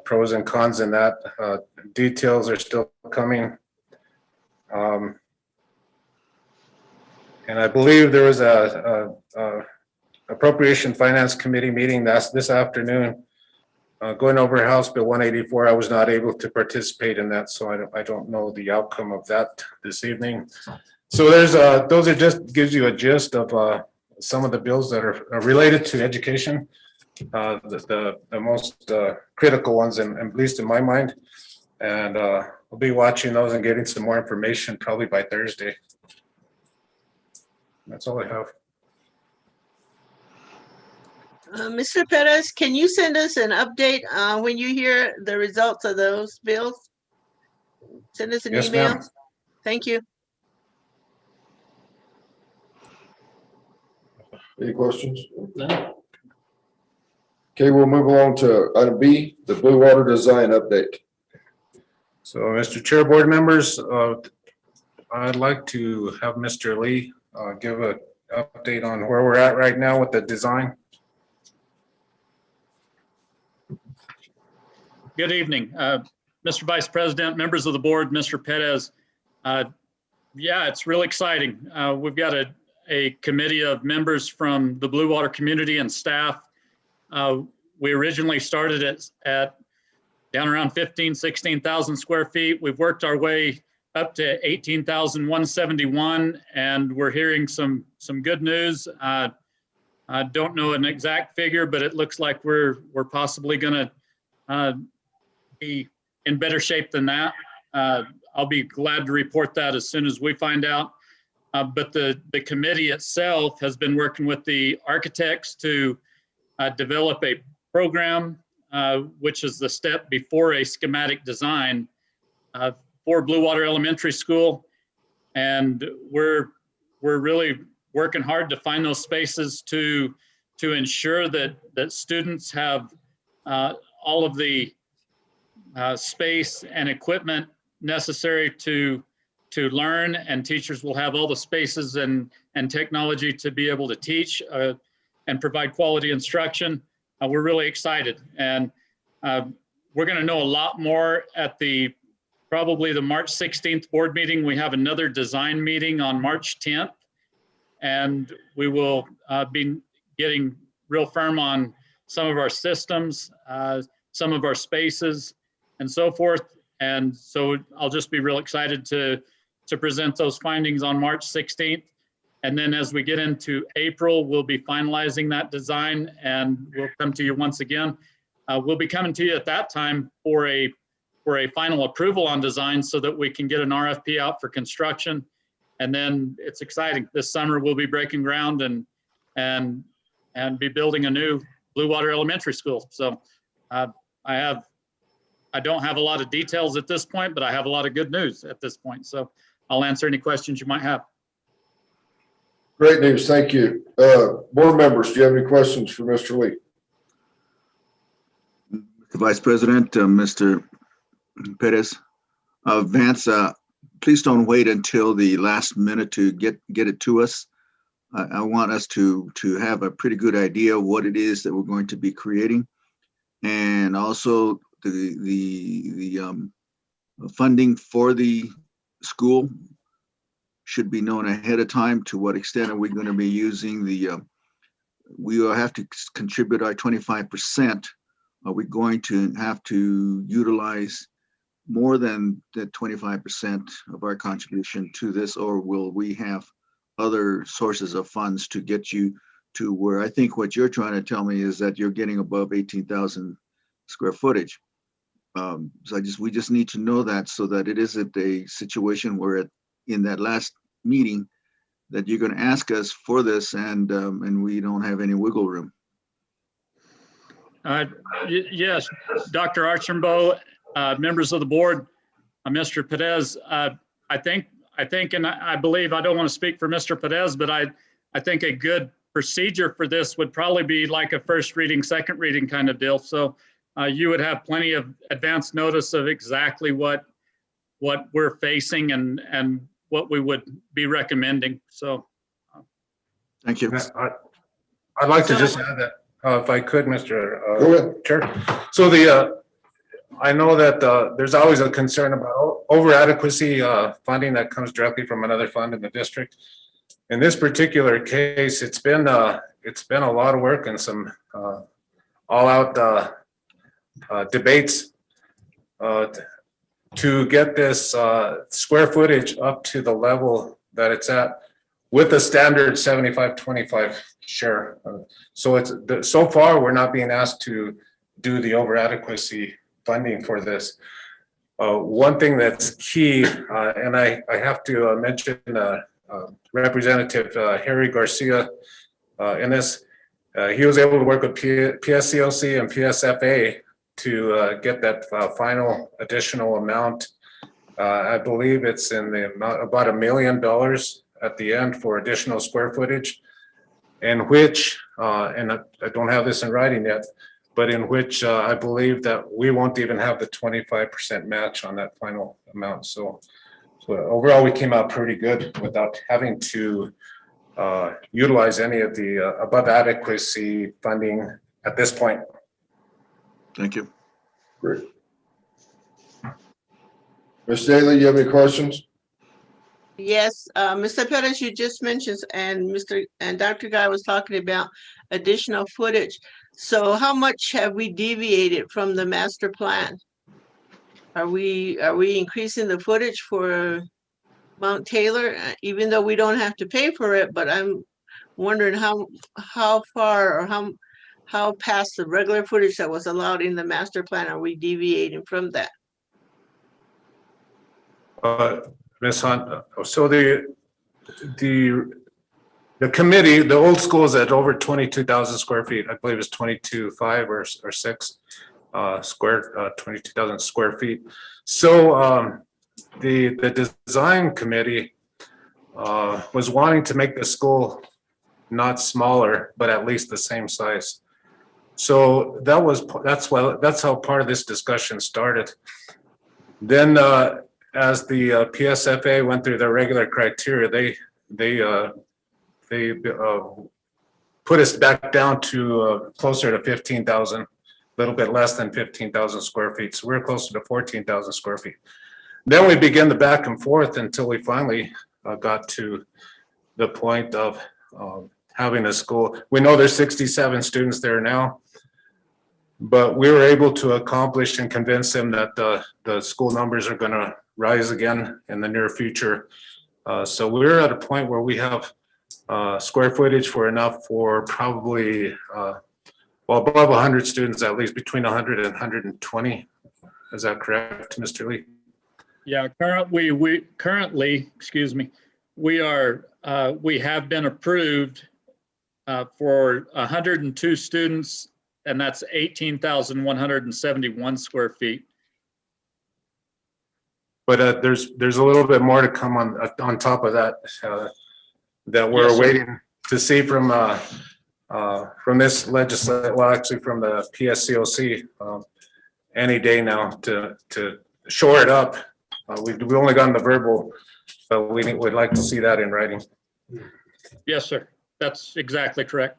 pros and cons in that. Details are still coming. And I believe there was a Appropriation Finance Committee meeting this afternoon going over House Bill 184. I was not able to participate in that, so I don't know the outcome of that this evening. So there's those are just gives you a gist of some of the bills that are related to education, the most critical ones, and at least in my mind. And we'll be watching those and getting some more information probably by Thursday. That's all I have. Mr. Perez, can you send us an update when you hear the results of those bills? Send us an email. Ma'am. Thank you. Any questions? No. Okay, we'll move along to item B, the Blue Water Design update. So, Mr. Chair, board members, I'd like to have Mr. Lee give an update on where we're at right now with the design. Good evening, Mr. Vice President, members of the board, Mr. Perez. Yeah, it's really exciting. We've got a committee of members from the Blue Water community and staff. We originally started at down around 16,000 square feet. We've worked our way up to 18,171, and we're hearing some good news. I don't know an exact figure, but it looks like we're possibly going to be in better shape than that. I'll be glad to report that as soon as we find out. But the committee itself has been working with the architects to develop a program, which is the step before a schematic design for Blue Water Elementary School. And we're really working hard to find those spaces to ensure that students have all of the space and equipment necessary to to learn, and teachers will have all the spaces and technology to be able to teach and provide quality instruction. We're really excited, and we're going to know a lot more at probably the March 16th board meeting. We have another design meeting on March 10th, and we will be getting real firm on some of our systems, some of our spaces, and so forth. And so I'll just be real excited to present those findings on March 16th. And then as we get into April, we'll be finalizing that design, and we'll come to you once again. We'll be coming to you at that time for a final approval on design so that we can get an RFP out for construction. And then it's exciting. This summer we'll be breaking ground and be building a new Blue Water Elementary School. So I don't have a lot of details at this point, but I have a lot of good news at this point. So I'll answer any questions you might have. Great news. Thank you. Board members, do you have any questions for Mr. Lee? Vice President, Mr. Perez, Vance, please don't wait until the last minute to get it to us. I want us to have a pretty good idea of what it is that we're going to be creating, and also the funding for the school should be known ahead of time. To what extent are we going to be using we will have to contribute our 25%. Are we going to have to utilize more than the 25% of our contribution to this, or will we have other sources of funds to get you to where I think what you're trying to tell me is that you're getting above 18,000 square footage. So we just need to know that, so that it isn't a situation where in that last meeting that you're going to ask us for this and we don't have any wiggle room. Yes, Dr. Archambault, members of the board, Mr. Perez, I think, and I believe, I don't want to speak for Mr. Perez, but I think a good procedure for this would probably be like a first reading, second reading kind of deal. So you would have plenty of advance notice of exactly what we're facing and what we would be recommending. So. Thank you. I'd like to just add that, if I could, Mr. Chair. So I know that there's always a concern about over adequacy funding that comes directly from another fund in the district. In this particular case, it's been a lot of work and some all-out debates to get this square footage up to the level that it's at with a standard 75-25 share. So so far we're not being asked to do the over adequacy funding for this. One thing that's key, and I have to mention Representative Harry Garcia in this. He was able to work with PSCLC and PSFA to get that final additional amount. I believe it's in the amount about $1 million at the end for additional square footage, in which, and I don't have this in writing yet, but in which I believe that we won't even have the 25% match on that final amount. So overall, we came out pretty good without having to utilize any of the above adequacy funding at this point. Thank you. Great. Ms. Daly, you have any questions? Yes, Mr. Perez, you just mentioned, and Dr. Guy was talking about additional footage. So how much have we deviated from the master plan? Are we increasing the footage for Mount Taylor, even though we don't have to pay for it? But I'm wondering how far or how past the regular footage that was allowed in the master plan are we deviating from that? Ms. Hunt, so the committee, the old school is at over 22,000 square feet. I believe it's 22.5 or 6 square, 22,000 square feet. So the design committee was wanting to make the school not smaller, but at least the same size. So that's how part of this discussion started. Then as the PSFA went through their regular criteria, they put us back down to closer to 15,000, a little bit less than 15,000 square feet. So we're closer to 14,000 square feet. Then we began the back and forth until we finally got to the point of having a school. We know there's 67 students there now, but we were able to accomplish and convince them that the school numbers are going to rise again in the near future. So we're at a point where we have square footage for enough for probably, well, above 100 students, at least between 100 and 120. Is that correct, Mr. Lee? Yeah, currently, excuse me, we have been approved for 102 students, and that's 18,171 square feet. But there's a little bit more to come on top of that that we're Yes, waiting to see from this legislature, well, actually from the PSCOC any day now to shore it up. We've only gotten the verbal, but we'd like to see that in writing. Yes, sir. That's exactly correct.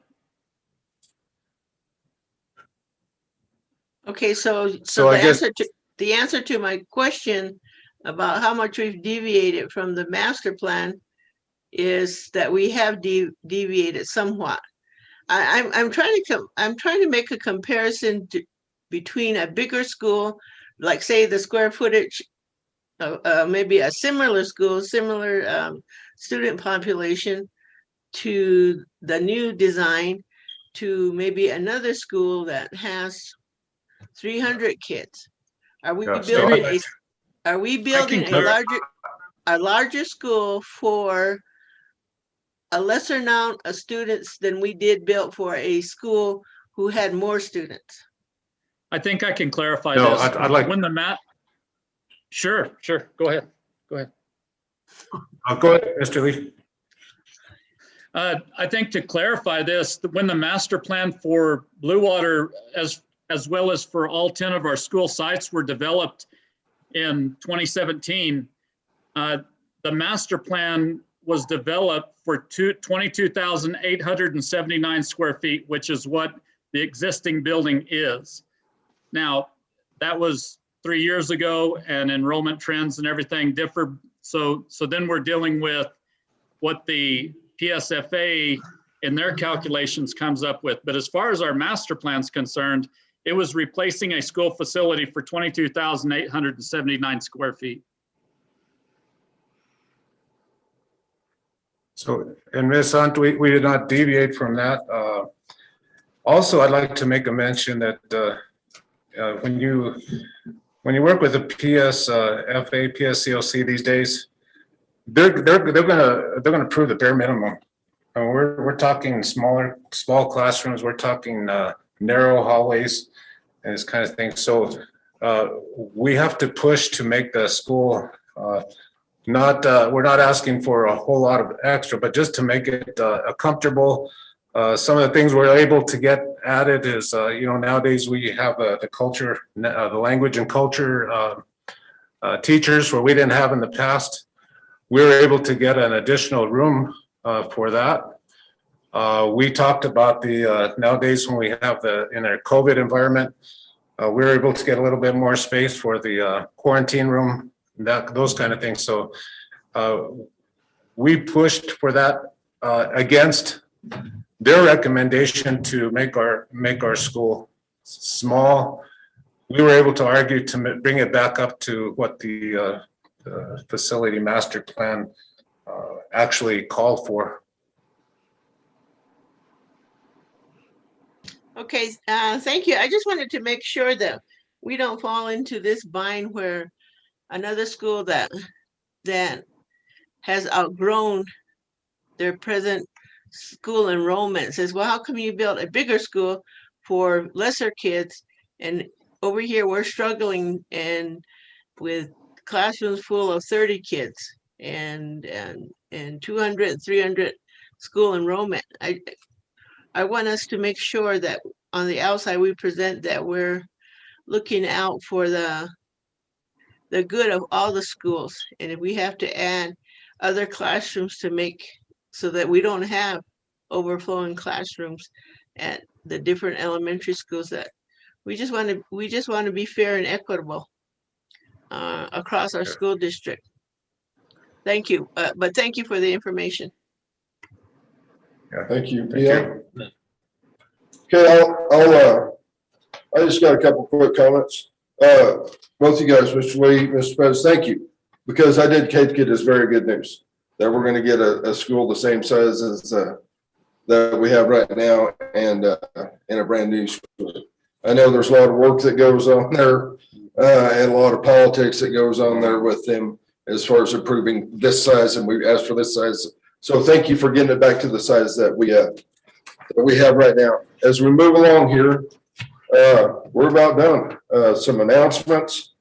Okay, so the answer to my question about how much we've deviated from the master plan is that we have deviated somewhat. I'm trying to make a comparison between a bigger school, like say the square footage, maybe a similar school, similar student population to the new design, to maybe another school that has 300 kids. Are we building a larger school for a lesser amount of students than we did build for a school who had more students? I think I can clarify No, this. I'd like. When the map. Sure. Go ahead. Go ahead, Mr. Lee. I think to clarify this, when the master plan for Blue Water, as well as for all 10 of our school sites, were developed in 2017, the master plan was developed for 22,879 square feet, which is what the existing building is. Now, that was 3 years ago, and enrollment trends and everything differ. So then we're dealing with what the PSFA in their calculations comes up with. But as far as our master plan is concerned, it was replacing a school facility for 22,879 square feet. So, and Ms. Hunt, we did not deviate from that. Also, I'd like to make a mention that when you work with the PSFA, PSCOC these days, they're gonna prove the bare minimum. We're talking small classrooms. We're talking narrow hallways and this kind of thing. So we have to push to make the school we're not asking for a whole lot of extra, but just to make it a comfortable. Some of the things we're able to get added is, nowadays we have the culture, the language and culture teachers where we didn't have in the past. We were able to get an additional room for that. We talked about the nowadays when we have in our COVID environment, we were able to get a little bit more space for the quarantine room, those kind of things. So we pushed for that against their recommendation to make our school small. We were able to argue to bring it back up to what the facility master plan actually called for. Okay, thank you. I just wanted to make sure that we don't fall into this bind where another school that has outgrown their present school enrollment says, well, how come you built a bigger school for lesser kids? And over here, we're struggling and with classrooms full of 30 kids and 200, 300 school enrollment. I want us to make sure that on the outside, we present that we're looking out for the the good of all the schools. And if we have to add other classrooms to make so that we don't have overflowing classrooms at the different elementary schools, that we just want to be fair and equitable across our school district. Thank you. But thank you for the information. Thank you. Yeah. Okay, I just got a couple quick comments. Both you guys, Mr. Lee, Mr. Perez, thank you. Because I did get this very good news that we're going to get a school the same size as that we have right now, and in a brand new school. I know there's a lot of work that goes on there and a lot of politics that goes on there with them as far as approving this size, and we asked for this size. So thank you for getting it back to the size that we have right now. As we move along here, we're about done. Some announcements.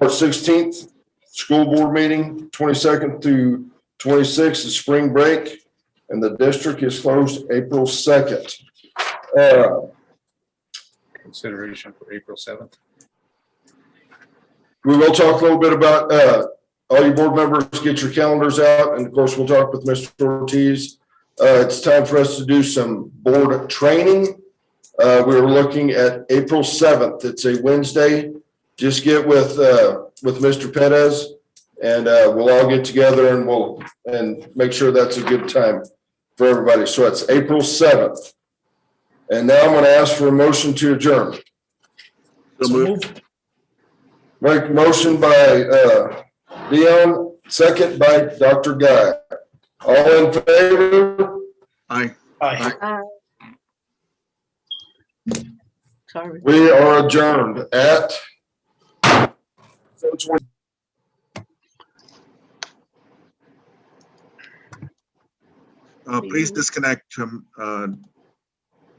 March 16th, school board meeting, 22nd through 26th is spring break, and the district is closed April 2nd. Consideration for April 7th. We will talk a little bit about all you board members, get your calendars out, and of course we'll talk with Mr. Ortiz. It's time for us to do some board training. We're looking at April 7th. It's a Wednesday. Just get with Mr. Perez, and we'll all get together and make sure that's a good time for everybody. So it's April 7th. And now I'm going to ask for a motion to adjourn. So moved. Make motion by Dion, second by Dr. Guy. All in favor? Aye. Aye. Sorry. We are adjourned at 7:20. Please disconnect from